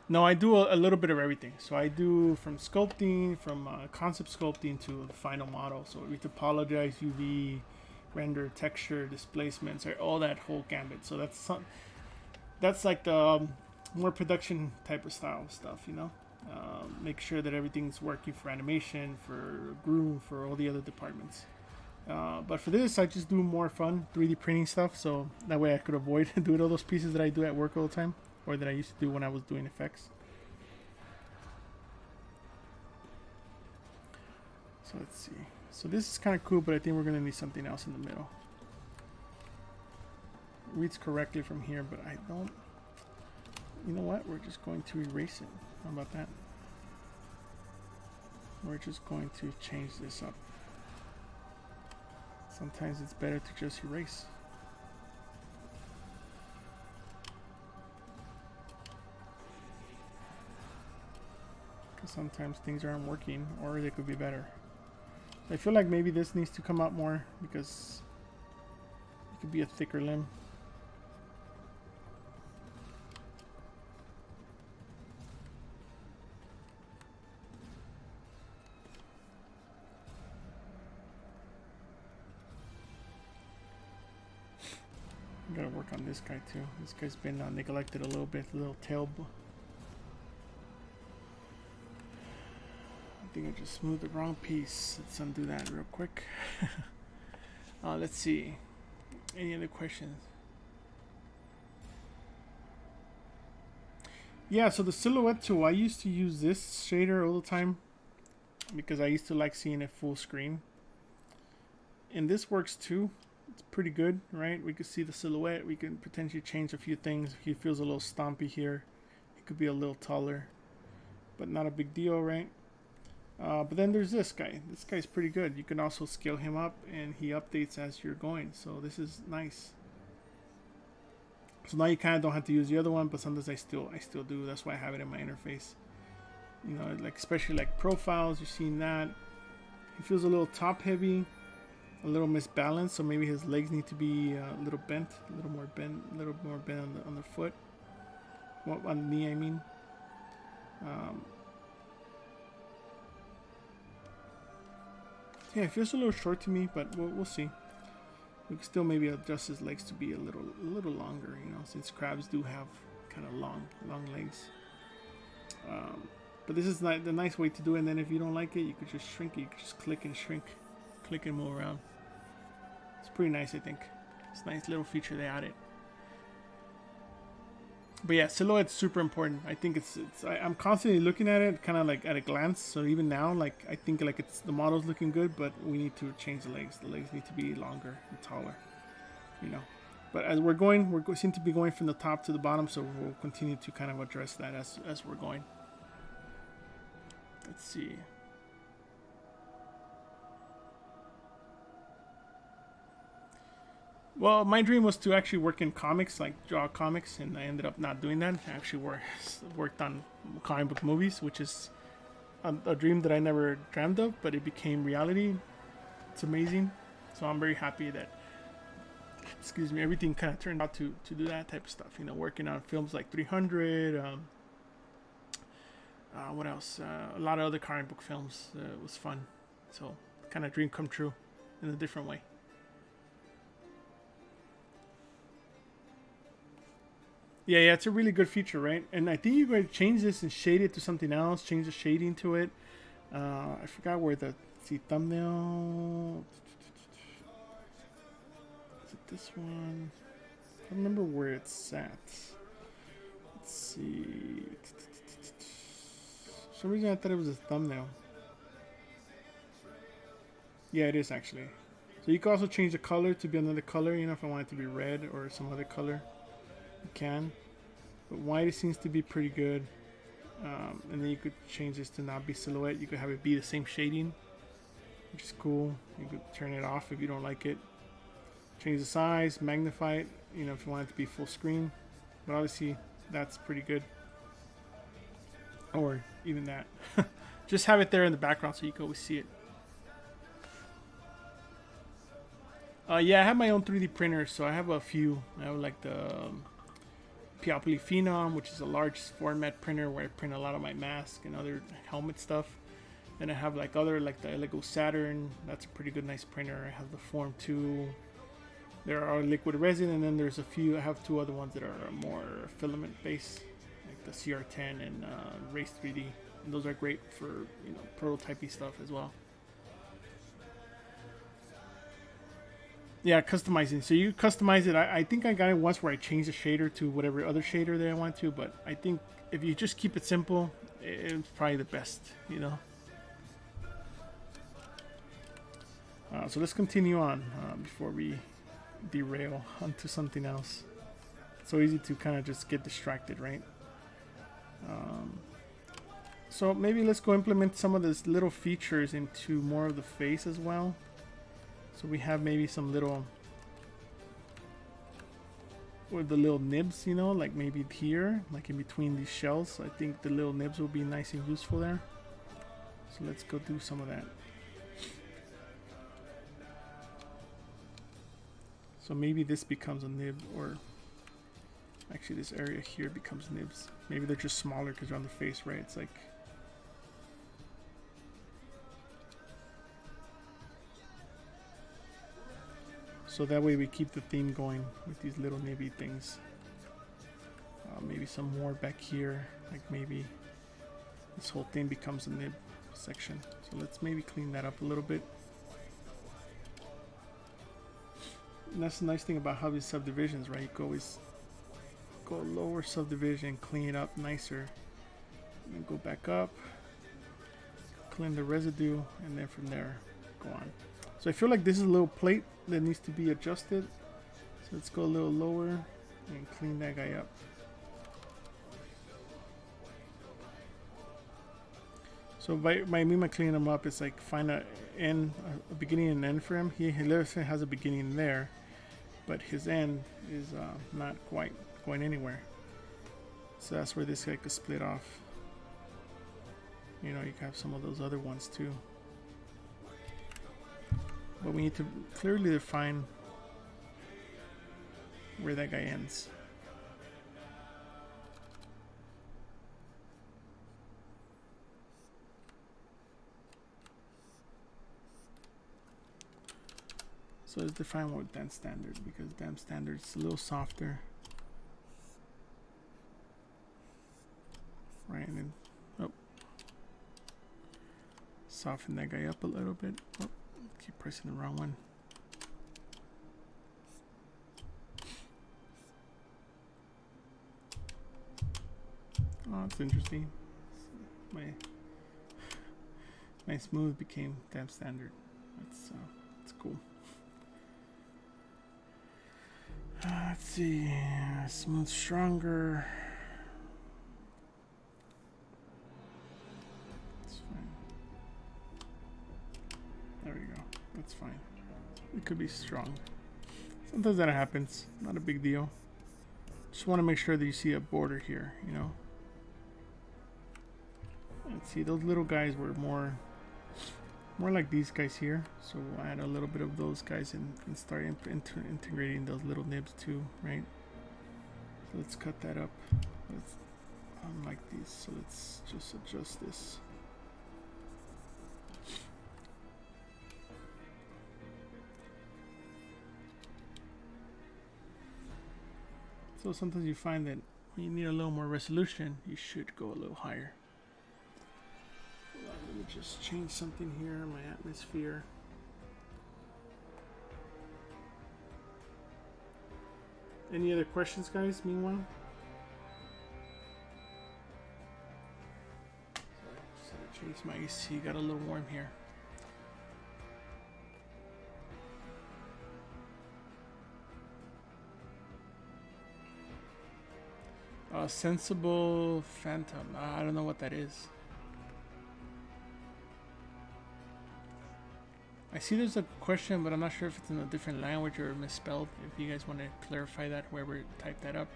No, I do a little bit of everything. So I do from sculpting, from concept sculpting to the final model. So we topologize, UV, render, texture, displacements, or all that whole gambit. So that's like the more production type of style stuff, you know. Make sure that everything's working for animation, for groove, for all the other departments. But for this, I just do more fun 3D printing stuff, so that way I could avoid doing all those pieces that I do at work all the time, or that I used to do when I was doing effects. So let's see. So this is kind of cool, but I think we're going to need something else in the middle. It reads correctly from here, but I don't... You know what? We're just going to erase it. How about that? We're just going to change this up. Sometimes it's better to just erase. Because sometimes things aren't working, or they could be better. I feel like maybe this needs to come out more, because it could be a thicker limb. I gotta work on this guy too. This guy's been neglected a little bit, a little tail. I think I just smoothed the wrong piece. Let's undo that real quick. Let's see. Any other questions? Yeah, so the silhouette tool, I used to use this shader all the time because I used to like seeing it full screen. And this works too. It's pretty good, right? We can see the silhouette. We can potentially change a few things. If he feels a little stompy here, it could be a little taller, but not a big deal, right? But then there's this guy. This guy's pretty good. You can also scale him up, and he updates as you're going. So this is nice. So now you kind of don't have to use the other one, but sometimes I still do. That's why I have it in my interface. You know, like especially like profiles. You're seeing that. He feels a little top heavy. a little misbalanced, so maybe his legs need to be a little bent, a little more bent on the foot, well, on the knee, I mean. Yeah, it feels a little short to me, but we'll see. We can still maybe adjust his legs to be a little longer, you know, since crabs do have kind of long legs. But this is the nice way to do it. And then if you don't like it, you could just shrink it. You could just click and shrink, click and move around. It's pretty nice, I think. It's a nice little feature they added. But yeah, silhouette's super important. I think I'm constantly looking at it, kind of like at a glance. So even now, like I think like the model's looking good, but we need to change the legs. The legs need to be longer and taller, you know. But as we're going, we seem to be going from the top to the bottom, so we'll continue to kind of address that as we're going. Let's see. Well, my dream was to actually work in comics, like draw comics, and I ended up not doing that. I actually worked on comic book movies, which is a dream that I never dreamed of, but it became reality. It's amazing. So I'm very happy that, excuse me, everything kind of turned out to do that type of stuff. You know, working on films like 300, what else? A lot of other comic book films. It was fun. So kind of dream come true in a different way. Yeah, it's a really good feature, right? And I think you're going to change this and shade it to something else, change the shading to it. I forgot where thumbnail. Is it this one? I don't remember where it's at. Let's see. For some reason I thought it was a thumbnail. Yeah, it is actually. So you can also change the color to be another color, you know, if I want it to be red or some other color. You can, but white seems to be pretty good. And then you could change this to not be silhouette. You could have it be the same shading, which is cool. You could turn it off if you don't like it. Change the size, magnify it, you know, if you want it to be full screen. But obviously that's pretty good. Or even that. Just have it there in the background so you can always see it. Yeah, I have my own 3D printer, so I have a few. I have like the Posable Phenom, which is a large format printer where I print a lot of my mask and other helmet stuff. And I have like other, like the Lego Saturn. That's a pretty good, nice printer. I have the Form 2. There are liquid resin, and then there's a few. I have two other ones that are more filament based, like the CR10 and Race 3D. And those are great for, you know, prototypey stuff as well. Yeah, customizing. So you customize it. I think I got it once where I changed the shader to whatever other shader that I want to, but I think if you just keep it simple, it's probably the best, you know. So let's continue on before we derail onto something else. It's so easy to kind of just get distracted, right? So maybe let's go implement some of these little features into more of the face as well. So we have maybe some little, with the little nibs, you know, like maybe here, like in between these shells. I think the little nibs will be nice and useful there. So let's go do some of that. So maybe this becomes a nib, or actually this area here becomes nibs. Maybe they're just smaller because they're on the face, right? It's like, so that way we keep the theme going with these little nibby things. Maybe some more back here, like maybe this whole thing becomes a nib section. So let's maybe clean that up a little bit. And that's the nice thing about how these subdivisions, right? You can always go lower subdivision, clean it up nicer, and then go back up, clean the residue, and then from there go on. So I feel like this is a little plate that needs to be adjusted. So let's go a little lower and clean that guy up. So by me cleaning him up, it's like find a beginning and end for him. He literally has a beginning there, but his end is not quite going anywhere. So that's where this guy could split off. You know, you can have some of those other ones too. but we need to clearly define where that guy ends. So let's define what dam standard, because dam standard is a little softer. Right, and then, oh, soften that guy up a little bit. Oh, keep pressing the wrong one. Oh, that's interesting. My smooth became dam standard. That's cool. Let's see, smooth stronger. That's fine. There we go. That's fine. It could be strong. Sometimes that happens. Not a big deal. Just want to make sure that you see a border here, you know. Let's see, those little guys were more like these guys here, so we'll add a little bit of those guys and start integrating those little nibs too, right? So let's cut that up. Let's unlike these, so let's just adjust this. So sometimes you find that when you need a little more resolution, you should go a little higher. Let me just change something here in my atmosphere. Any other questions, guys, meanwhile? Sorry, just change my AC. Got a little warm here. Sensible Phantom. I don't know what that is. I see there's a question, but I'm not sure if it's in a different language or misspelled. If you guys want to clarify that, whoever typed that up.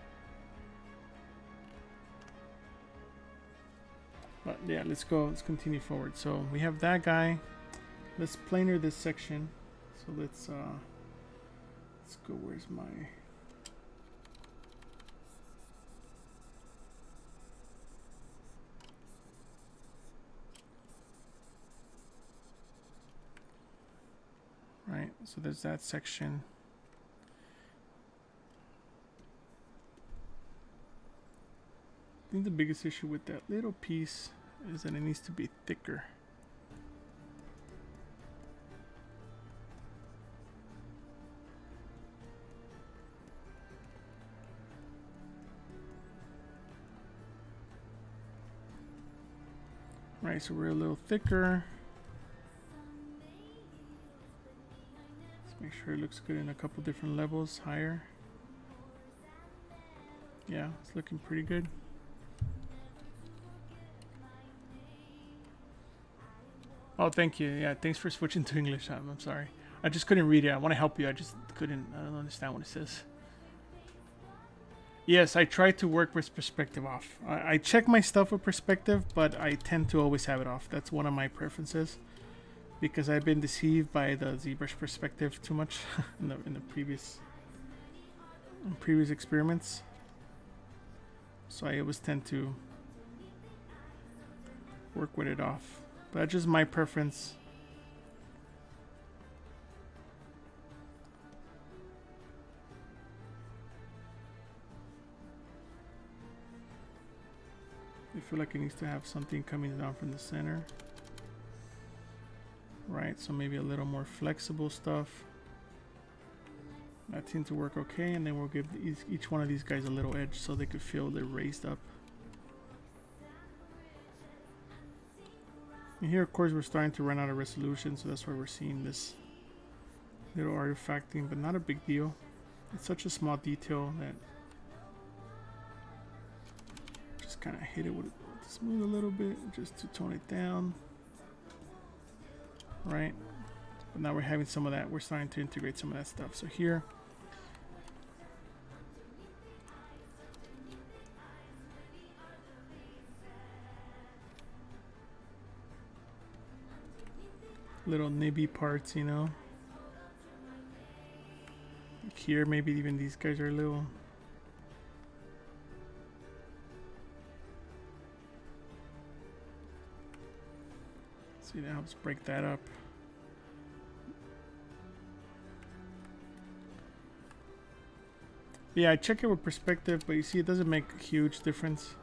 But yeah, let's go. Let's continue forward. So we have that guy. Let's planar this section. So let's go. Where's my... Right, so there's that section. I think the biggest issue with that little piece is that it needs to be thicker. Right, so we're a little thicker. Make sure it looks good in a couple different levels, higher. Yeah, it's looking pretty good. Oh, thank you. Yeah, thanks for switching to English. I'm sorry. I just couldn't read it. I want to help you. I just couldn't. I don't understand what it says. Yes, I try to work with perspective off. I check my stuff with perspective, but I tend to always have it off. That's one of my preferences. Because I've been deceived by the ZBrush perspective too much in the previous experiments. So I always tend to work with it off. But that's just my preference. I feel like it needs to have something coming down from the center. Right, so maybe a little more flexible stuff. That seems to work okay, and then we'll give each one of these guys a little edge so they could feel they're raised up. And here, of course, we're starting to run out of resolution, so that's why we're seeing this little artifacting, but not a big deal. It's such a small detail that just kind of hit it with smooth a little bit just to tone it down. Right, but now we're having some of that. We're starting to integrate some of that stuff. So here, little nibby parts, you know, here, maybe even these guys are a little. See, that helps break that up. Yeah, I check it with perspective, but you see it doesn't make a huge difference.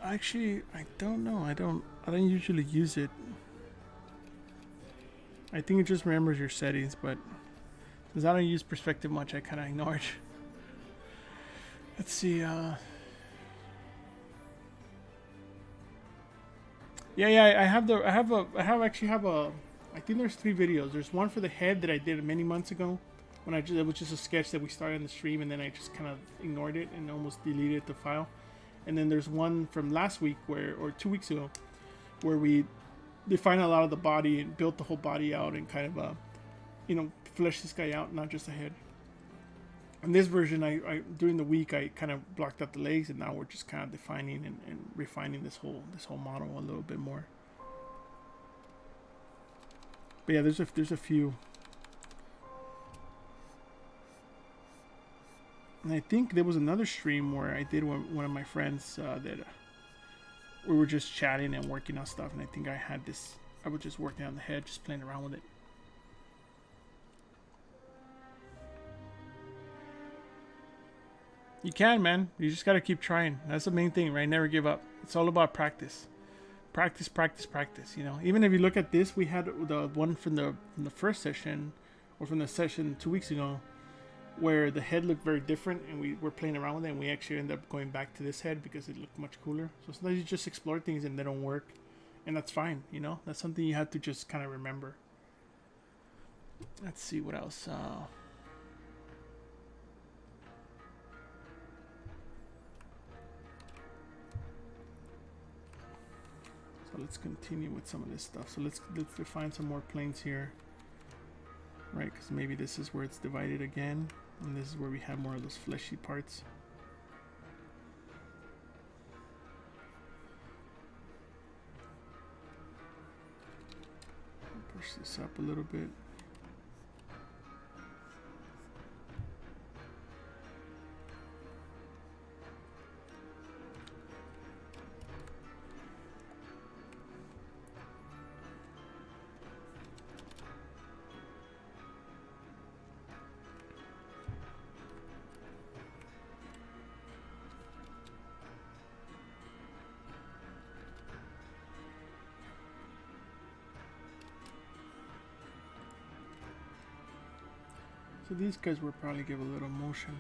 Actually, I don't know. I don't usually use it. I think it just remembers your settings, but since I don't use perspective much, I kind of ignore it. Let's see. Yeah, I think there's 3 videos. There's one for the head that I did many months ago, when it was just a sketch that we started in the stream, and then I just kind of ignored it and almost deleted the file. And then there's one from last week, or 2 weeks ago, where we defined a lot of the body and built the whole body out and kind of, fleshed this guy out, not just the head. In this version, I during the week I kind of blocked out the legs, and now we're just kind of defining and refining this whole model a little bit more. But yeah, there's a few. And I think there was another stream where I did one of my friends that we were just chatting and working on stuff, and I think I was just working on the head, just playing around with it. You can, man. You just gotta keep trying. That's the main thing, right? Never give up. It's all about practice. Practice, practice, practice, you know. Even if you look at this, we had the one from the first session, or from the session 2 weeks ago, where the head looked very different, and we were playing around with it, and we actually ended up going back to this head because it looked much cooler. So sometimes you just explore things and they don't work, and that's fine, you know. That's something you have to just kind of remember. Let's see what else. So let's continue with some of this stuff. So let's define some more planes here, right? Because maybe this is where it's divided again, and this is where we have more of those fleshy parts. Push this up a little bit. So these guys will probably give a little motion.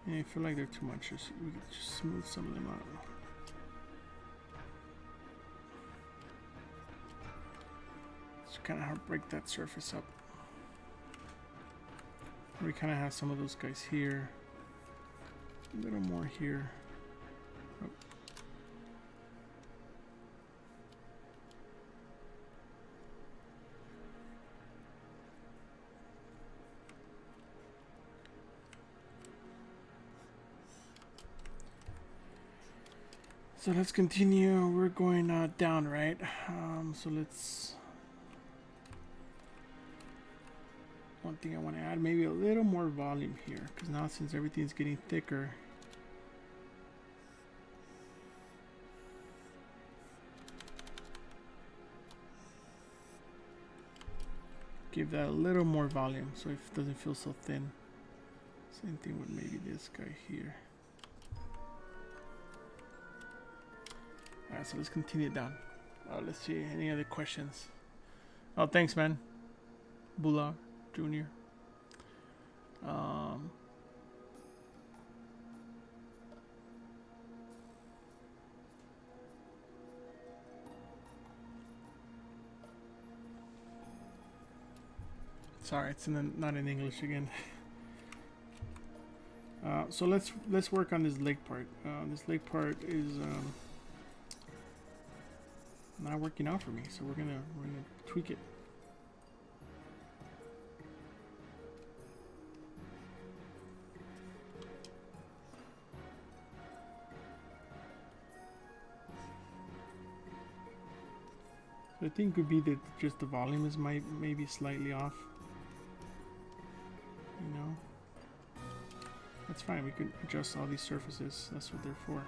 Yeah, I feel like they're too much. We could just smooth some of them out. Just kind of break that surface up. We kind of have some of those guys here. A little more here. Oh. So let's continue. We're going down, right? So let's. One thing I want to add, maybe a little more volume here, because now since everything's getting thicker. Give that a little more volume so it doesn't feel so thin. Same thing with maybe this guy here. Alright, so let's continue down. Let's see, any other questions? Oh, thanks, man. Bular Jr. Sorry, it's not in English again. So let's work on this leg part. This leg part is not working out for me, so we're gonna tweak it. So I think it could be that just the volume is maybe slightly off. You know, that's fine. We could adjust all these surfaces. That's what they're for.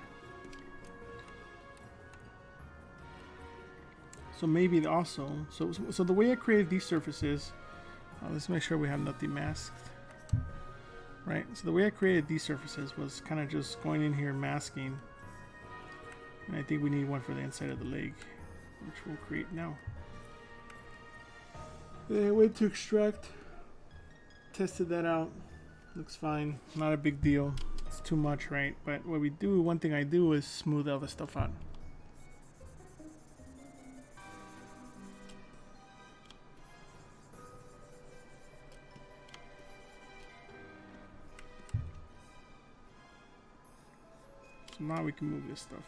So maybe also, so the way I created these surfaces, let's make sure we have nothing masked. Right, so the way I created these surfaces was kind of just going in here masking. And I think we need one for the inside of the leg, which we'll create now. Then I went to extract, tested that out, looks fine, not a big deal. It's too much, right? But what we do, one thing I do is smooth all the stuff out. So now we can move this stuff.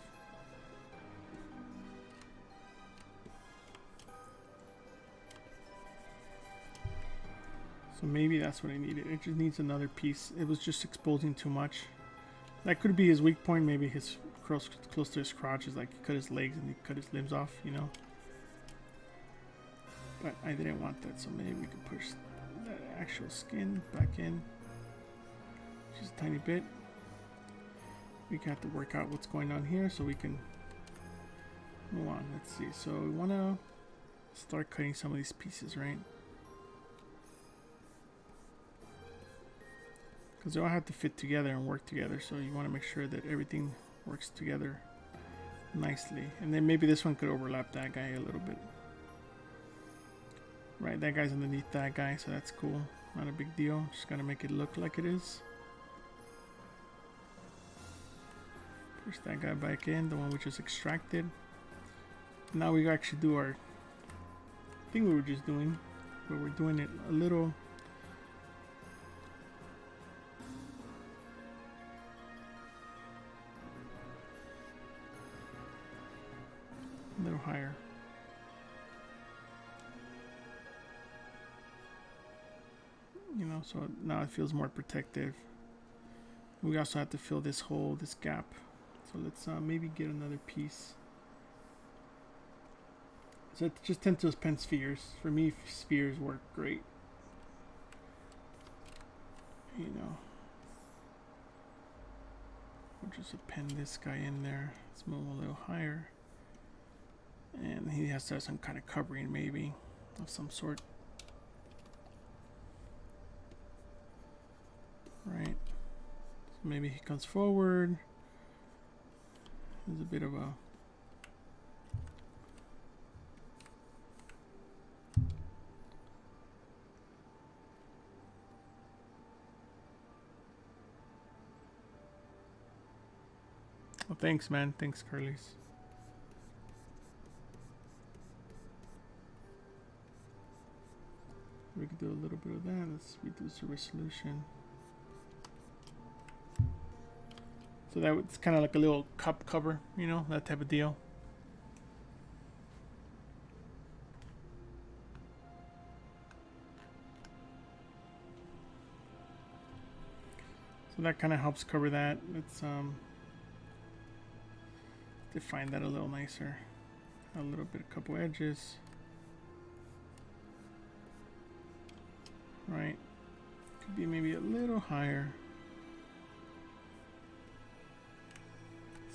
So maybe that's what I needed. It just needs another piece. It was just exposing too much. That could be his weak point. Maybe his close to his crotch is like he cut his legs and he cut his limbs off, you know. But I didn't want that, so maybe we could push that actual skin back in just a tiny bit. We got to work out what's going on here so we can move on. Let's see. So we want to start cutting some of these pieces, right? Because they all have to fit together and work together. So you want to make sure that everything works together nicely. And then maybe this one could overlap that guy a little bit. Right, that guy's underneath that guy, so that's cool. Not a big deal. Just gotta make it look like it is. Push that guy back in, the one we just extracted. Now we actually do our thing we were just doing, but we're doing it a little higher. You know, so now it feels more protective. We also have to fill this hole, this gap. So let's maybe get another piece. So I just tend to append spheres. For me, spheres work great. You know. We'll just append this guy in there. Let's move a little higher. And he has to have some kind of covering maybe of some sort. Right. So maybe he comes forward. There's a bit of a well, thanks, man. Thanks, Curly's. We could do a little bit of that. Let's reduce the resolution. So that it's kind of like a little cup cover, you know, that type of deal. So that kind of helps cover that. Let's define that a little nicer. A little bit, a couple edges. Right. Could be maybe a little higher.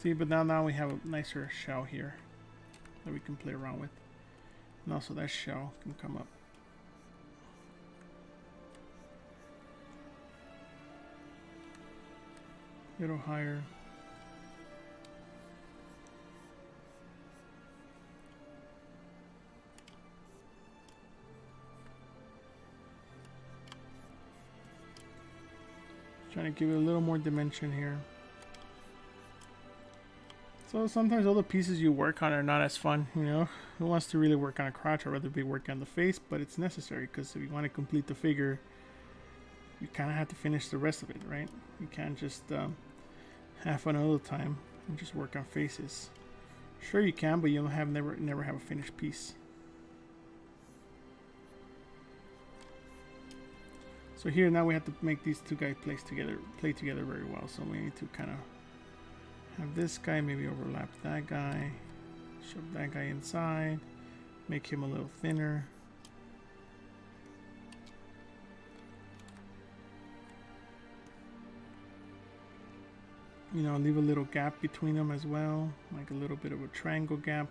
See, but now we have a nicer shell here that we can play around with. And also that shell can come up. A little higher. Trying to give it a little more dimension here. So sometimes all the pieces you work on are not as fun, you know. Who wants to really work on a crotch? I'd rather be working on the face, but it's necessary because if you want to complete the figure, you kind of have to finish the rest of it, right? You can't just have fun all the time and just work on faces. Sure you can, but you'll have never have a finished piece. So here now we have to make these two guys play together very well. So we need to kind of have this guy maybe overlap that guy, shove that guy inside, Make him a little thinner. You know, leave a little gap between them as well, like a little bit of a triangle gap.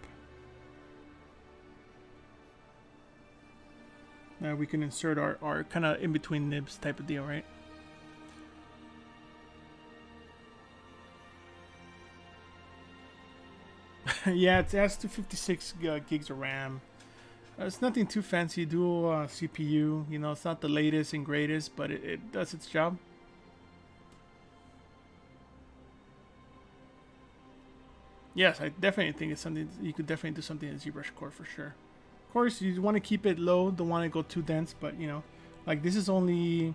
Now we can insert our kind of in between nibs type of deal, right? Yeah, it has 256 gigs of RAM. It's nothing too fancy. Dual CPU. You know, it's not the latest and greatest, but it does its job. Yes, I definitely think it's something you could definitely do something in ZBrush Core for sure. Of course, you want to keep it low. Don't want to go too dense, but you know, like this is only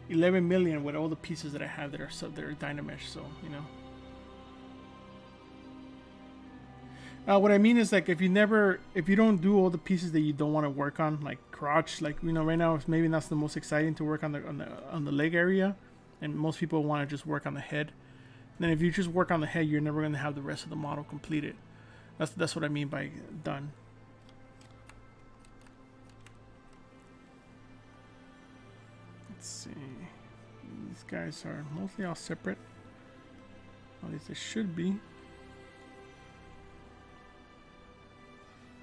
11 million with all the pieces that I have that are Dynamesh. So you know. What I mean is like if you don't do all the pieces that you don't want to work on, like crotch, like you know right now maybe that's the most exciting to work on the leg area, and most people want to just work on the head. And then if you just work on the head, you're never going to have the rest of the model completed. That's what I mean by done. Let's see. These guys are mostly all separate. At least they should be.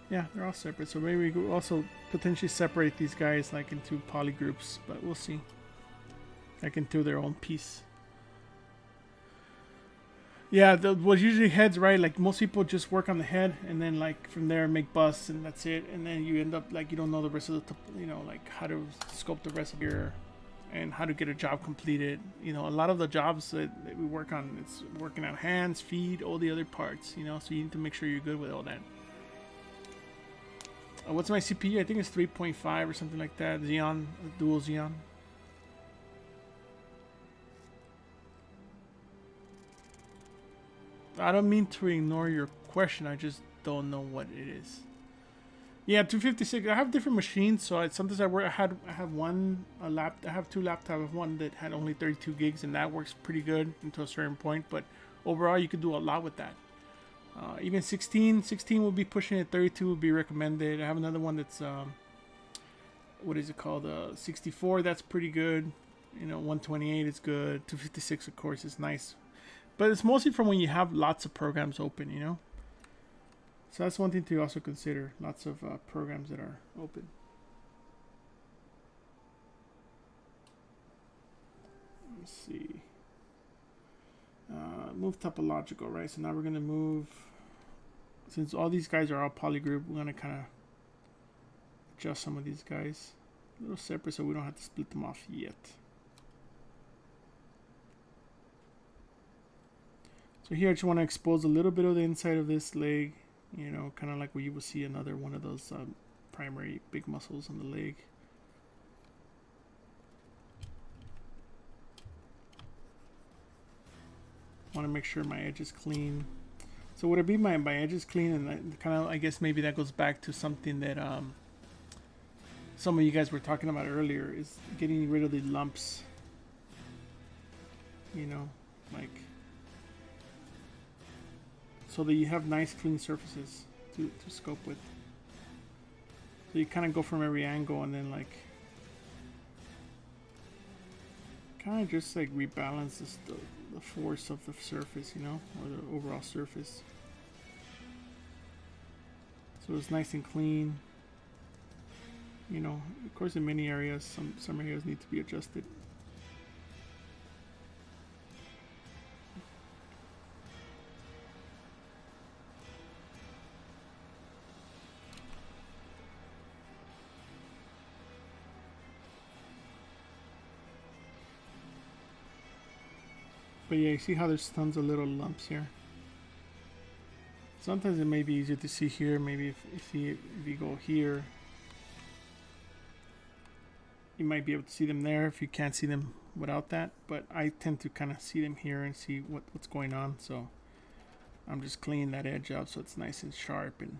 Yeah, they're all separate. So maybe we could also potentially separate these guys like into polygroups, but we'll see. Like into their own piece. Yeah, was usually heads, right? Like most people just work on the head and then like from there make busts and that's it. And then you end up like you don't know the rest of the, you know, like how to sculpt the rest of your and how to get a job completed. You know, a lot of the jobs that we work on, it's working on hands, feet, all the other parts, you know, so you need to make sure you're good with all that. What's my CPU? I think it's 3.5 or something like that. Xeon, dual Xeon. I don't mean to ignore your question. I just don't know what it is. Yeah, 256. I have different machines, so sometimes I work. I have I have two laptops. I have one that had only 32 gigs, and that works pretty good until a certain point. But overall, you could do a lot with that. Even 16 will be pushing it. 32 would be recommended. I have another one that's what is it called? 64. That's pretty good. You know, 128 is good. 256, of course, is nice. But it's mostly from when you have lots of programs open, you know? So that's one thing to also consider. Lots of programs that are open. Let's see. Move topological, right? So now we're going to move... Since all these guys are all polygroup, we're going to kind of adjust some of these guys. A little separate so we don't have to split them off yet. So here I just want to expose a little bit of the inside of this leg, you know, kind of like where you will see another one of those primary big muscles on the leg. Want to make sure my edge is clean. So would it be my edge is clean, and kind of I guess maybe that goes back to something that some of you guys were talking about earlier, is getting rid of the lumps. You know, like. So that you have nice clean surfaces to scope with. So you kind of go from every angle and then like kind of just like rebalance the force of the surface, you know, or the overall surface. So it's nice and clean. You know, of course in many areas, some areas need to be adjusted. But yeah, you see how there's tons of little lumps here. Sometimes it may be easier to see here. Maybe if you go here, you might be able to see them there if you can't see them without that. But I tend to kind of see them here and see what's going on. So I'm just cleaning that edge up so it's nice and sharp and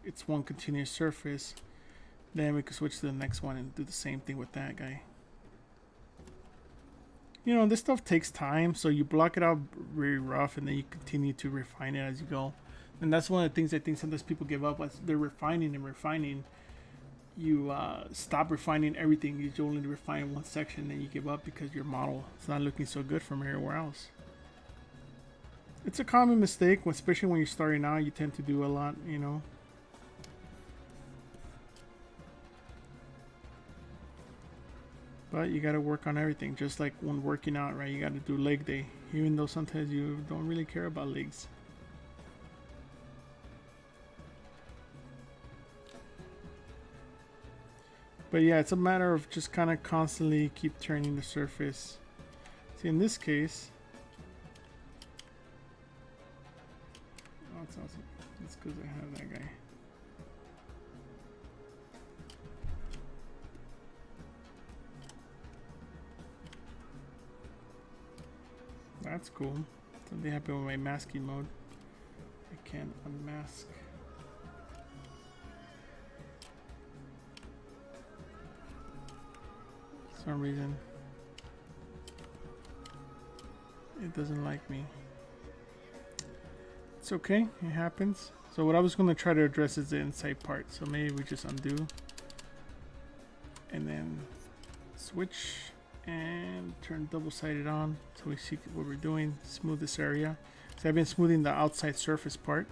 it's one continuous surface. Then we can switch to the next one and do the same thing with that guy. You know, this stuff takes time, so you block it out very rough and then you continue to refine it as you go. And that's one of the things I think sometimes people give up as they're refining and refining. You stop refining everything. You only refine one section, and you give up because your model is not looking so good from everywhere else. It's a common mistake, especially when you're starting out. You tend to do a lot, you know. But you got to work on everything, just like when working out, right? You got to do leg day, even though sometimes you don't really care about legs. But yeah, it's a matter of just kind of constantly keep turning the surface. See, in this case, oh, that's awesome. That's because I have that guy. That's cool. Something happened with my masking mode. I can't unmask. For some reason it doesn't like me. It's okay, it happens. So what I was going to try to address is the inside part, so maybe we just undo and then switch and turn double-sided on so we see what we're doing. Smooth this area. So I've been smoothing the outside surface part,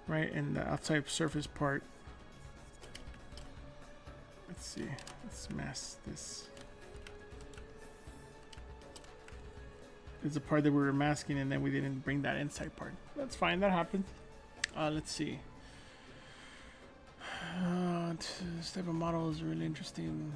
right? And the outside surface part, let's see, let's mask this. It's the part that we were masking, and then we didn't bring that inside part. That's fine, that happens. Let's see. This type of model is really interesting.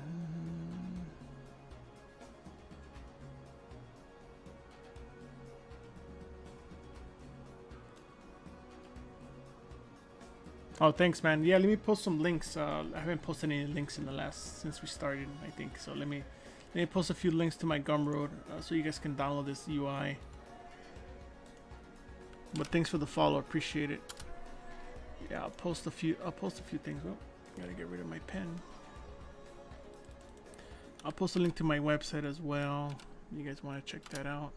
Oh, thanks, man. Yeah, let me post some links. I haven't posted any links in the last since we started, I think. So let me post a few links to my Gumroad so you guys can download this UI. But thanks for the follow, appreciate it. Yeah, I'll post a few things. Oh, gotta get rid of my pen. I'll post a link to my website as well. You guys want to check that out?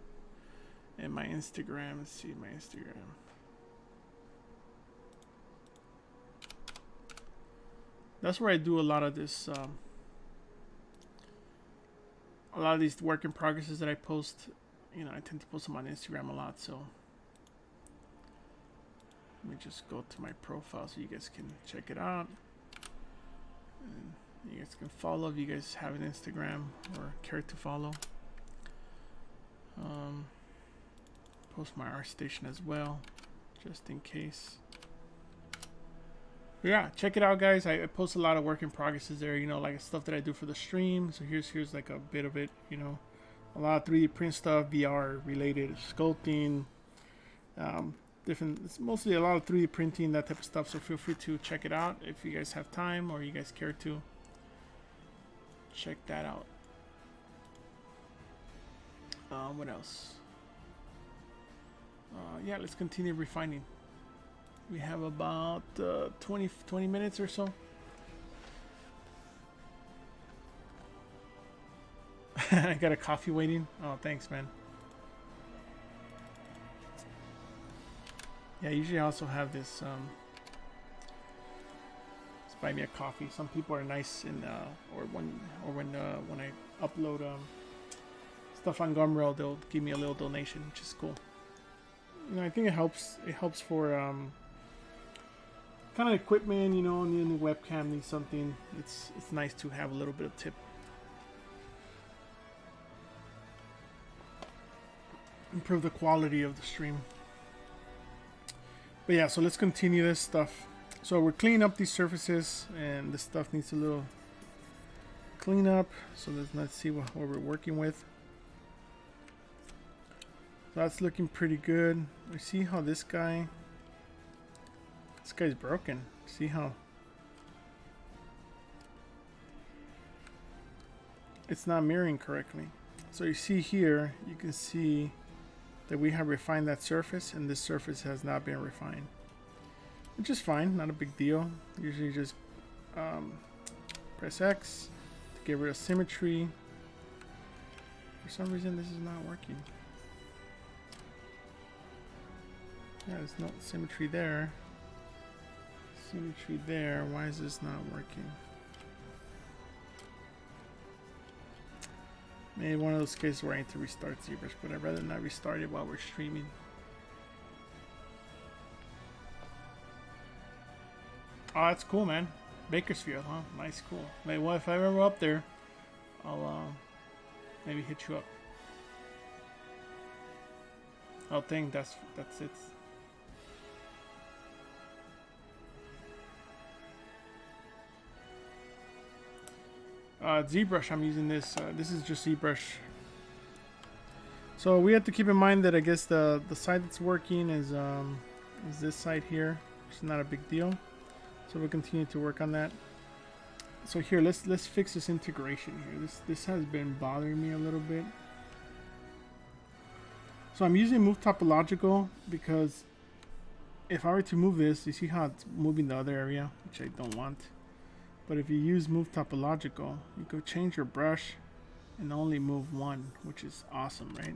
And my Instagram. Let's see my Instagram. That's where I do a lot of this. A lot of these work in progresses that I post. You know, I tend to post them on Instagram a lot. So let me just go to my profile so you guys can check it out. And you guys can follow if you guys have an Instagram or care to follow. Post my ArtStation as well, just in case. Yeah, check it out, guys. I post a lot of work in progresses there, you know, like stuff that I do for the stream. So here's like a bit of it, you know, a lot of 3D print stuff, VR related, sculpting, different. It's mostly a lot of 3D printing, that type of stuff. So feel free to check it out if you guys have time or you guys care to check that out. What else? Yeah, let's continue refining. We have about 20 minutes or so. I got a coffee waiting. Oh, thanks, man. Yeah, usually I also have this. Just buy me a coffee. Some people are nice in when I upload stuff on Gumroad, they'll give me a little donation, which is cool. You know, I think it helps. It helps for kind of equipment, you know, need a new webcam, need something. It's nice to have a little bit of tip. Improve the quality of the stream. But yeah, so let's continue this stuff. So we're cleaning up these surfaces, and this stuff needs a little cleanup. So let's see what we're working with. So that's looking pretty good. We see how this guy's broken. See how it's not mirroring correctly. So you see here, you can see that we have refined that surface, and this surface has not been refined, which is fine, not a big deal. Usually just press X to get rid of symmetry. For some reason this is not working. Yeah, there's no symmetry there. Symmetry there. Why is this not working? Maybe one of those cases where I need to restart ZBrush, but I'd rather not restart it while we're streaming. Oh, that's cool, man. Bakersfield, huh? Nice, cool. Maybe, well, if I ever up there, I'll maybe hit you up. Oh, dang, that's it. ZBrush, I'm using this. This is just ZBrush. So we have to keep in mind that I guess the side that's working is this side here, which is not a big deal. So we'll continue to work on that. So here, let's fix this integration here. This has been bothering me a little bit. So I'm using move topological because if I were to move this, you see how it's moving the other area, which I don't want. But if you use move topological, you go change your brush and only move one, which is awesome, right?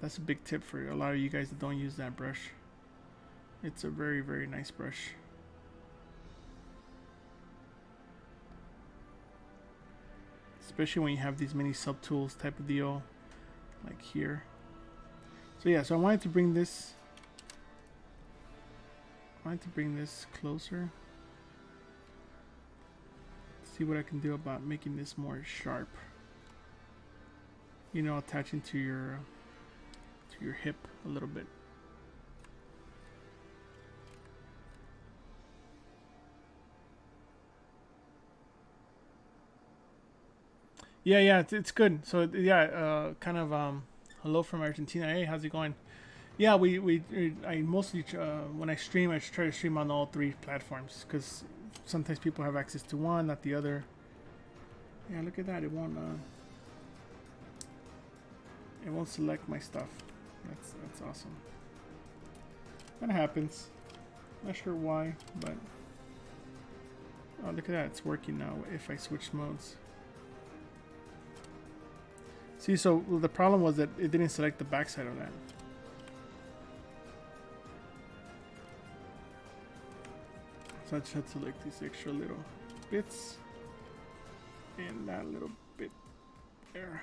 That's a big tip for a lot of you guys that don't use that brush. It's a very, very nice brush. Especially when you have these mini subtools type of deal, like here. So yeah, so I wanted to bring this closer. See what I can do about making this more sharp. You know, attaching to your hip a little bit. Yeah, it's good. So yeah, kind of hello from Argentina. Hey, how's it going? Yeah, I mostly when I stream, I try to stream on all three platforms because sometimes people have access to one, not the other. Yeah, look at that. It won't select my stuff. That's awesome. That happens. Not sure why, but oh, look at that. It's working now if I switch modes. See, so the problem was that it didn't select the backside of that. So I just had to select these extra little bits and that little bit there.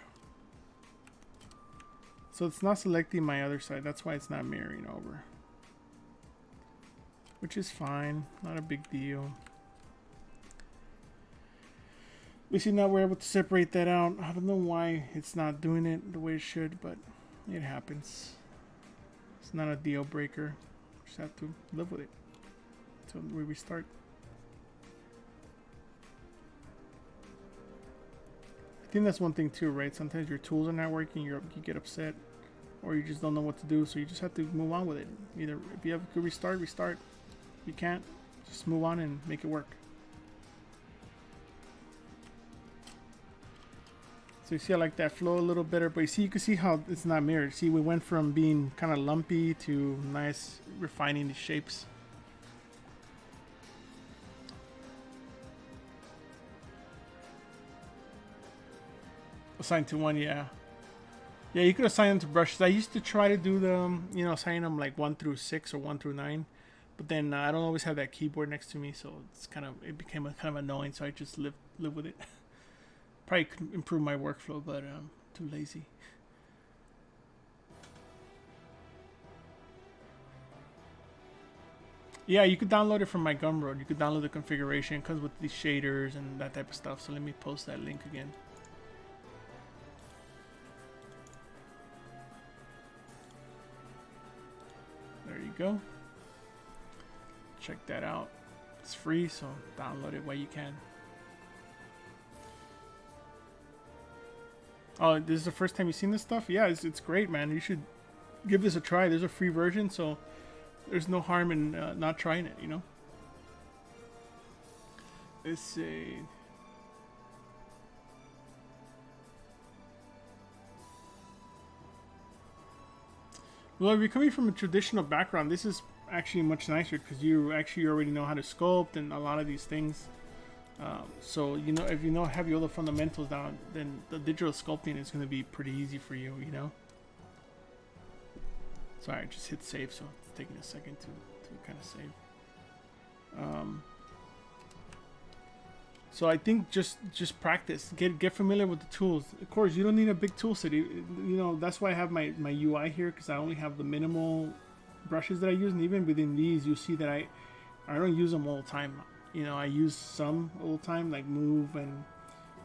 So it's not selecting my other side. That's why it's not mirroring over. Which is fine. Not a big deal. We see now we're able to separate that out. I don't know why it's not doing it the way it should, but it happens. It's not a deal breaker. Just have to live with it. So we restart. I think that's one thing too, right? Sometimes your tools are not working, you get upset, or you just don't know what to do, so you just have to move on with it. Either if you have to restart. If you can't, just move on and make it work. So you see I like that flow a little better, but you can see how it's not mirrored. See, we went from being kind of lumpy to nice refining the shapes. Assign to one, yeah. Yeah, you could assign them to brushes. I used to try to do them, you know, assign them like 1 through 6 or 1 through 9. But then I don't always have that keyboard next to me, so it became kind of annoying, so I just live with it. Probably could improve my workflow, but I'm too lazy. Yeah, you could download it from my Gumroad. You could download the configuration. It comes with these shaders and that type of stuff. So let me post that link again. There you go. Check that out. It's free, so download it while you can. Oh, this is the first time you've seen this stuff? Yeah, it's great, man. You should give this a try. There's a free version, so there's no harm in not trying it, you know? Let's see. Well, if you're coming from a traditional background, this is actually much nicer because you actually already know how to sculpt and a lot of these things. So you know, if you have all the fundamentals down, then the digital sculpting is going to be pretty easy for you, you know. Sorry, I just hit save, so it's taking a second to kind of save. So I think just practice, get familiar with the tools. Of course, you don't need a big tool set. You know, that's why I have my UI here, because I only have the minimal brushes that I use, and even within these, you see that I don't use them all the time. You know, I use some all the time, like move and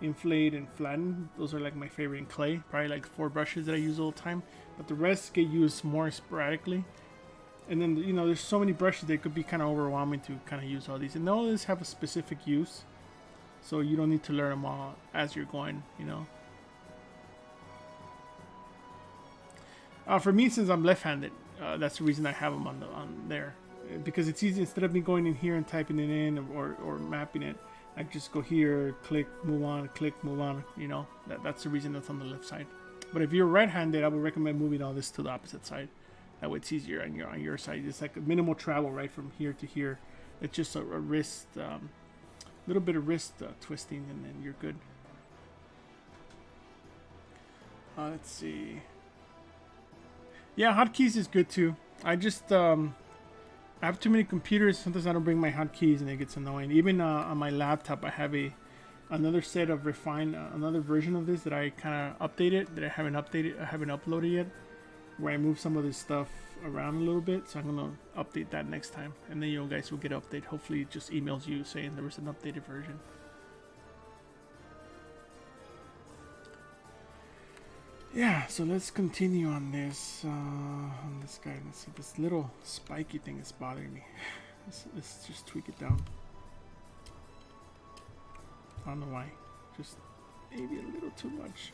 inflate and flatten. Those are like my favorite in clay. Probably like 4 brushes that I use all the time, but the rest get used more sporadically. And then, you know, there's so many brushes that could be kind of overwhelming to kind of use all these, and all these have a specific use. So you don't need to learn them all as you're going, you know. For me, since I'm left-handed, that's the reason I have them on there, because it's easy. Instead of me going in here and typing it in or mapping it, I just go here, click, move on, click, move on. You know, that's the reason that's on the left side. But if you're right-handed, I would recommend moving all this to the opposite side. That way, it's easier on your side. It's like a minimal travel right from here to here. It's just a wrist. Little bit of wrist twisting, and then you're good. Let's see. Yeah, hotkeys is good too. I just I have too many computers. Sometimes I don't bring my hotkeys, and it gets annoying. Even on my laptop, I have another set of another version of this that I kind of updated, that I haven't uploaded yet, where I move some of this stuff around a little bit. So I'm gonna update that next time, and then you guys will get an update. Hopefully it just emails you saying there was an updated version. Yeah, so let's continue on this guy. Let's see, this little spiky thing is bothering me. Let's just tweak it down. I don't know why, just maybe a little too much.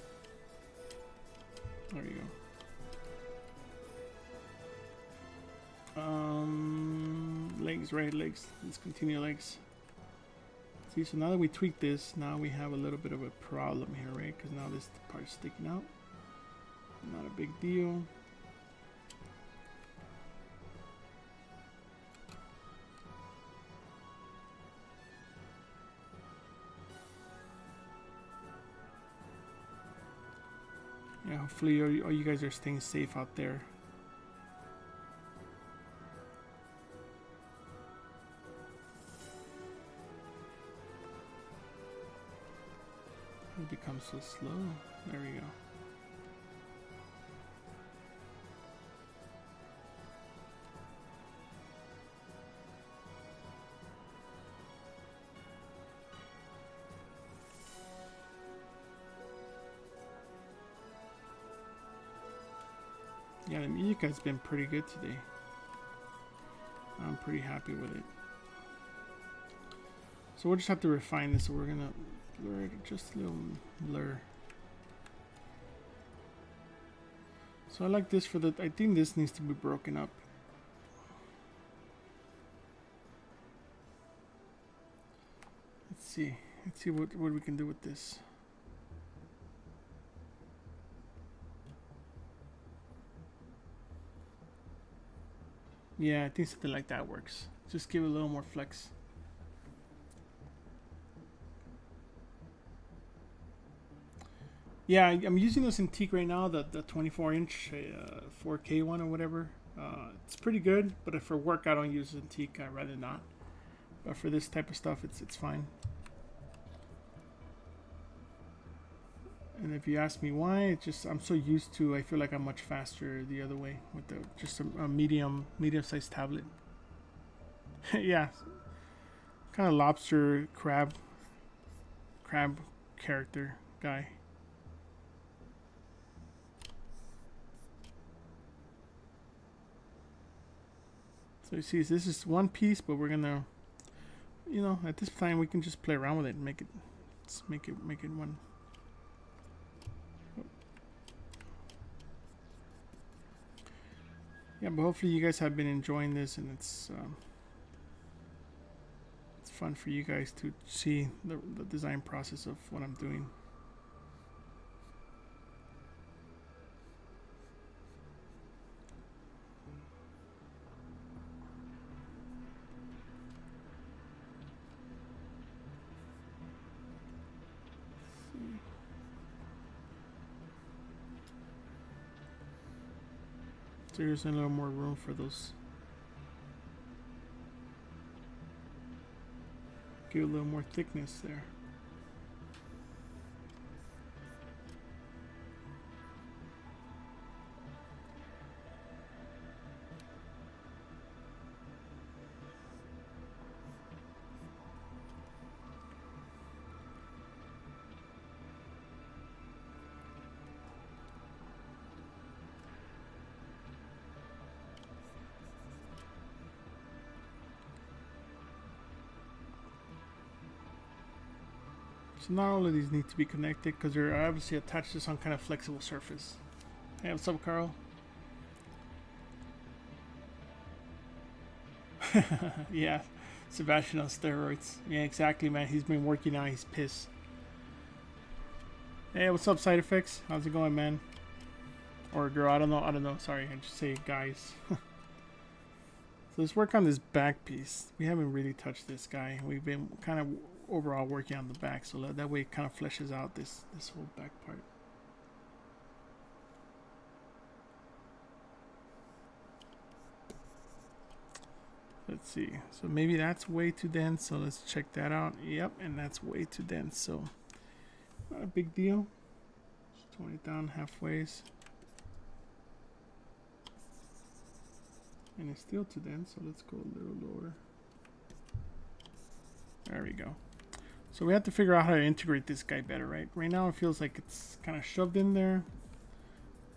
There you go. Legs, right? Legs. Let's continue legs. See, so now that we tweak this, now we have a little bit of a problem here, right? Because now this part's sticking out. Not a big deal. Yeah, hopefully all you guys are staying safe out there. It becomes so slow. There we go. Yeah, the music has been pretty good today. I'm pretty happy with it. So we'll just have to refine this. So we're gonna blur it, just a little blur. So I like this for the, I think this needs to be broken up. Let's see what we can do with this. Yeah, I think something like that works. Just give it a little more flex. Yeah, I'm using this Cintiq right now, the 24-inch 4K one or whatever. It's pretty good, but for work I don't use Cintiq. I'd rather not. But for this type of stuff, it's fine. And if you ask me why, it's just I'm so used to. I feel like I'm much faster the other way with just a medium-sized tablet. Yeah, kind of lobster crab character guy. So you see, this is one piece, but we're gonna, you know, at this time we can just play around with it and make it one. Yeah, but hopefully you guys have been enjoying this, and it's fun for you guys to see the design process of what I'm doing. So here's a little more room for those Give it a little more thickness there. So not all of these need to be connected because they're obviously attached to some kind of flexible surface. Hey, what's up, Carl? Yeah, Sebastian on steroids. Yeah, exactly, man. He's been working out. He's pissed. Hey, what's up, Side Effects? How's it going, man? Or girl? I don't know. Sorry, I just say guys. So let's work on this back piece. We haven't really touched this guy. We've been kind of overall working on the back, so that way it kind of fleshes out this whole back part. Let's see. So maybe that's way too dense. So let's check that out. Yep, and that's way too dense. So not a big deal. Just tone it down halfways. And it's still too dense, so let's go a little lower. There we go. So we have to figure out how to integrate this guy better, right? Right now it feels like it's kind of shoved in there.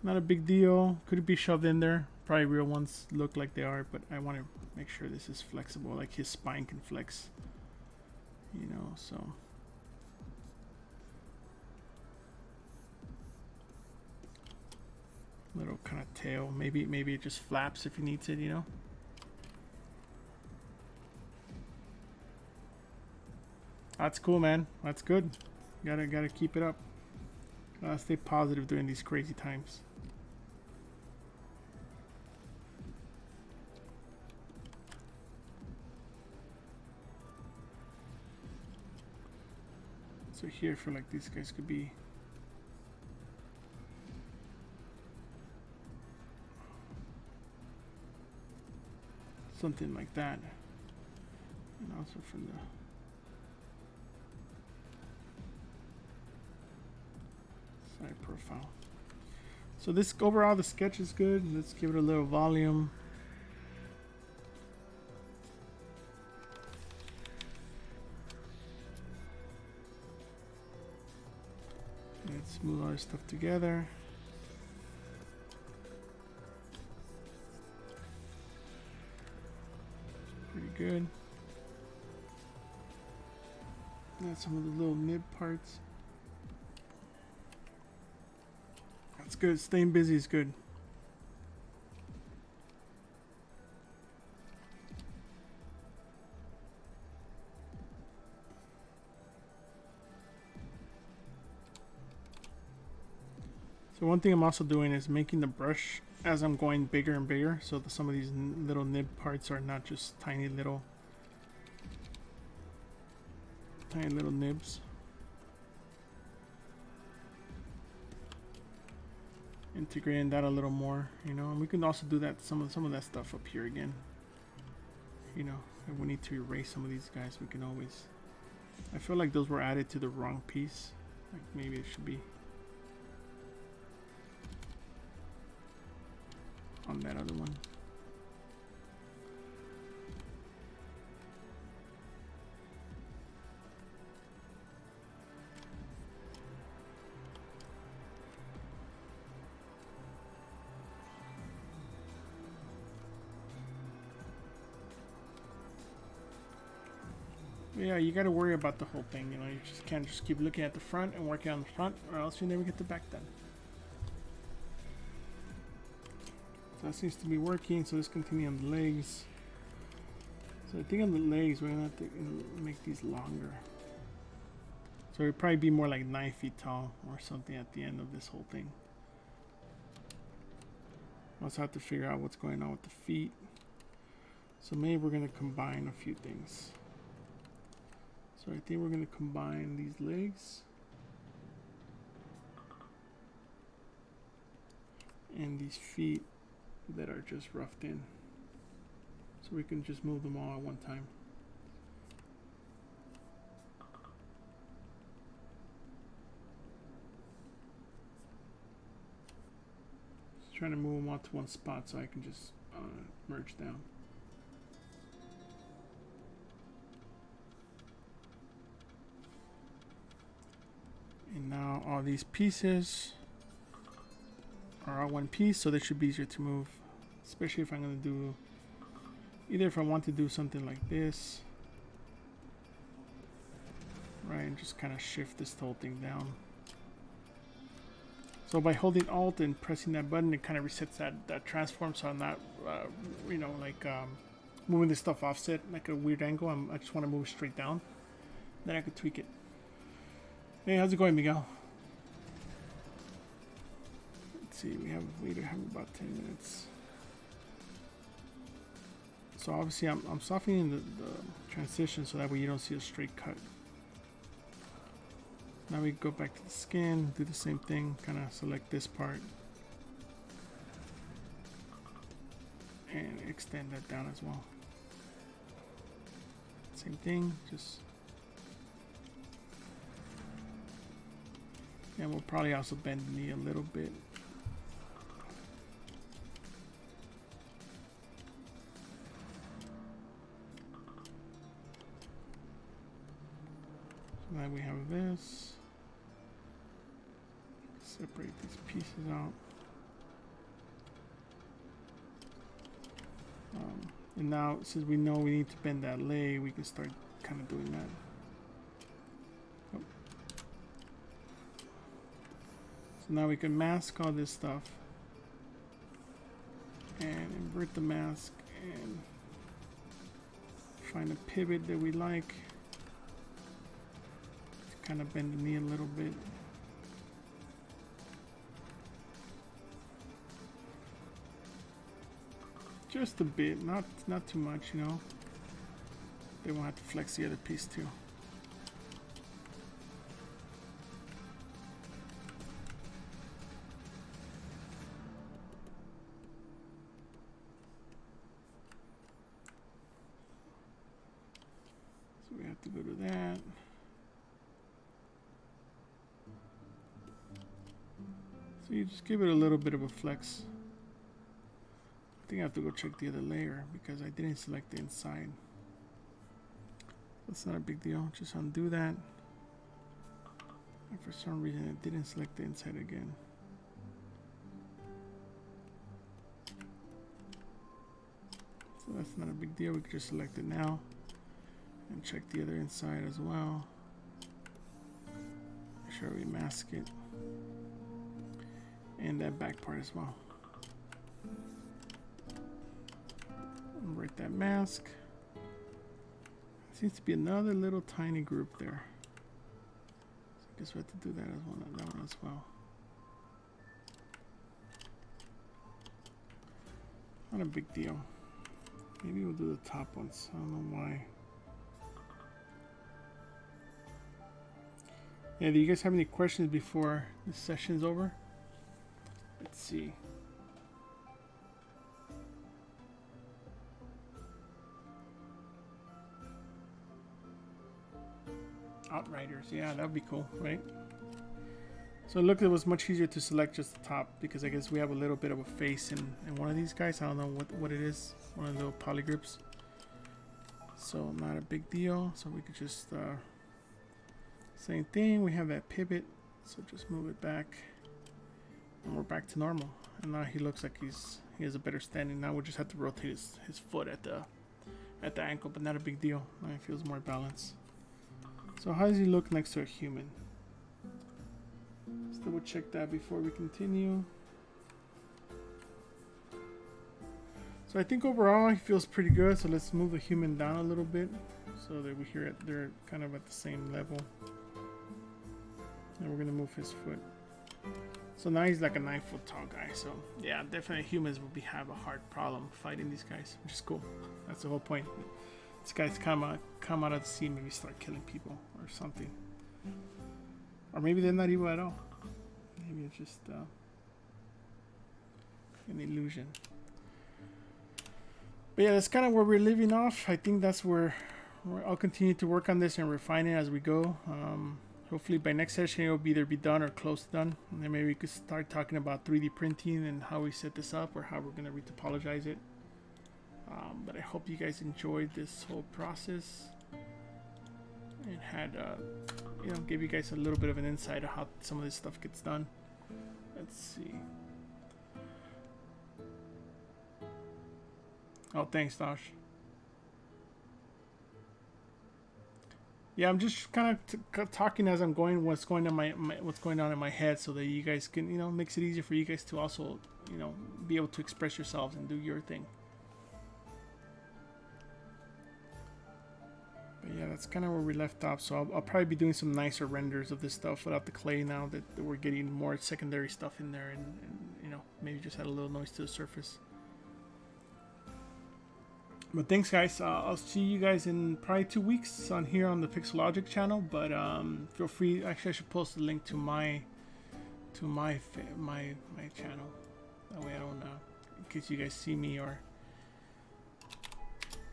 Not a big deal. Could it be shoved in there? Probably real ones look like they are, but I want to make sure this is flexible, like his spine can flex. You know, so. Little kind of tail. Maybe it just flaps if he needs it, you know? That's cool, man. That's good. Gotta keep it up. Gotta stay positive during these crazy times. So here, I feel like these guys could be something like that. And also from the side profile. So this overall, the sketch is good. Let's give it a little volume. Let's smooth all this stuff together. Pretty good. That's some of the little nib parts. That's good. Staying busy is good. So one thing I'm also doing is making the brush as I'm going bigger and bigger, so that some of these little nib parts are not just tiny little nibs. Integrating that a little more, you know, and we can also do that some of that stuff up here again. You know, if we need to erase some of these guys, we can always. I feel like those were added to the wrong piece. Like maybe it should be on that other one. Yeah, you got to worry about the whole thing, you know, you just can't just keep looking at the front and working on the front, or else you never get the back done. So that seems to be working, so let's continue on the legs. So I think on the legs we're gonna have to make these longer. So it'd probably be more like 9 feet tall or something at the end of this whole thing. Also have to figure out what's going on with the feet. So maybe we're gonna combine a few things. So I think we're going to combine these legs and these feet that are just roughed in. So we can just move them all at one time. Trying to move them all to one spot so I can just merge down. And now all these pieces are all one piece, so they should be easier to move, especially if I'm going to do, either if I want to do something like this, right, and just kind of shift this whole thing down. So by holding Alt and pressing that button, it kind of resets that transform, so I'm not, you know, like moving this stuff offset like a weird angle. I just want to move straight down. Then I could tweak it. Hey, how's it going, Miguel? Let's see, we have about 10 minutes. So obviously I'm softening the transition so that way you don't see a straight cut. Now we go back to the skin, do the same thing, kind of select this part and extend that down as well. Same thing, just, and we'll probably also bend the knee a little bit. So now we have this. Separate these pieces out. And now, since we know we need to bend that leg, we can start kind of doing that. Oh. So now we can mask all this stuff and invert the mask and find a pivot that we like to kind of bend the knee a little bit. Just a bit, not too much, you know. They won't have to flex the other piece too. So we have to go to that. So you just give it a little bit of a flex. I think I have to go check the other layer because I didn't select the inside. That's not a big deal. Just undo that. And for some reason it didn't select the inside again. So that's not a big deal. We can just select it now and check the other inside as well. Make sure we mask it. And that back part as well. Invert that mask. Seems to be another little tiny group there. So I guess we have to do that as well, that one as well. Not a big deal. Maybe we'll do the top ones. I don't know why. Yeah, do you guys have any questions before this session's over? Let's see. Outriders, yeah, that would be cool, right? So look, it was much easier to select just the top because I guess we have a little bit of a face in one of these guys. I don't know what it is, one of the little polygroups. So not a big deal. So we could just same thing. We have that pivot, so just move it back, and we're back to normal. And now he looks like he has a better standing. Now we just have to rotate his foot at the ankle, but not a big deal. Now he feels more balanced. So how does he look next to a human? Let's double check that before we continue. So I think overall he feels pretty good. So let's move the human down a little bit so that we hear it. They're kind of at the same level. And we're gonna move his foot. So now he's like a 9-foot tall guy. So yeah, definitely humans will have a hard problem fighting these guys, which is cool. That's the whole point. These guys come out of the sea, maybe start killing people or something. Or maybe they're not evil at all. Maybe it's just an illusion. But yeah, that's kind of where we're leaving off. I think that's where I'll continue to work on this and refine it as we go. Hopefully by next session it'll either be done or close to done, and then maybe we could start talking about 3D printing and how we set this up or how we're gonna retopologize it. But I hope you guys enjoyed this whole process and had you know, give you guys a little bit of an insight of how some of this stuff gets done. Let's see. Oh, thanks, Dosh. Yeah, I'm just kind of talking as I'm going, what's going on what's going on in my head, so that you guys can, you know, makes it easier for you guys to also, you know, be able to express yourselves and do your thing. But yeah, that's kind of where we left off. So I'll probably be doing some nicer renders of this stuff without the clay now that we're getting more secondary stuff in there, and you know, maybe just add a little noise to the surface. But thanks, guys. I'll see you guys in probably 2 weeks on here on the Pixologic channel. But feel free. Actually, I should post a link to my channel. That way I don't in case you guys see me or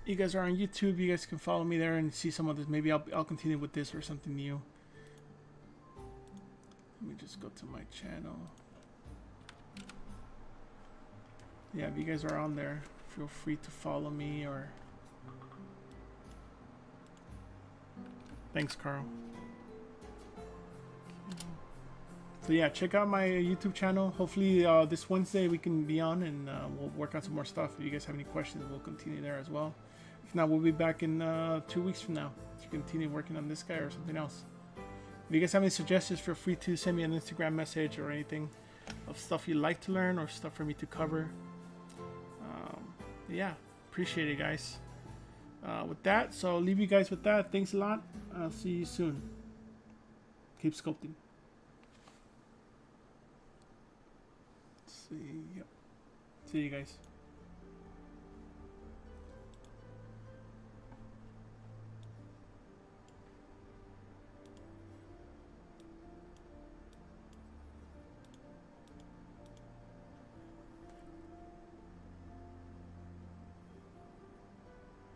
you guys are on YouTube, you guys can follow me there and see some of this. Maybe I'll continue with this or something new. Let me just go to my channel. Yeah, if you guys are on there, feel free to follow me or... Thanks, Carl. So yeah, check out my YouTube channel. Hopefully this Wednesday we can be on and we'll work on some more stuff. If you guys have any questions, we'll continue there as well. If not, we'll be back in 2 weeks from now to continue working on this guy or something else. If you guys have any suggestions, feel free to send me an Instagram message or anything of stuff you'd like to learn or stuff for me to cover. Yeah, appreciate it, guys. With that, so I'll leave you guys with that. Thanks a lot. I'll see you soon. Keep sculpting. Let's see. Yep. See you guys.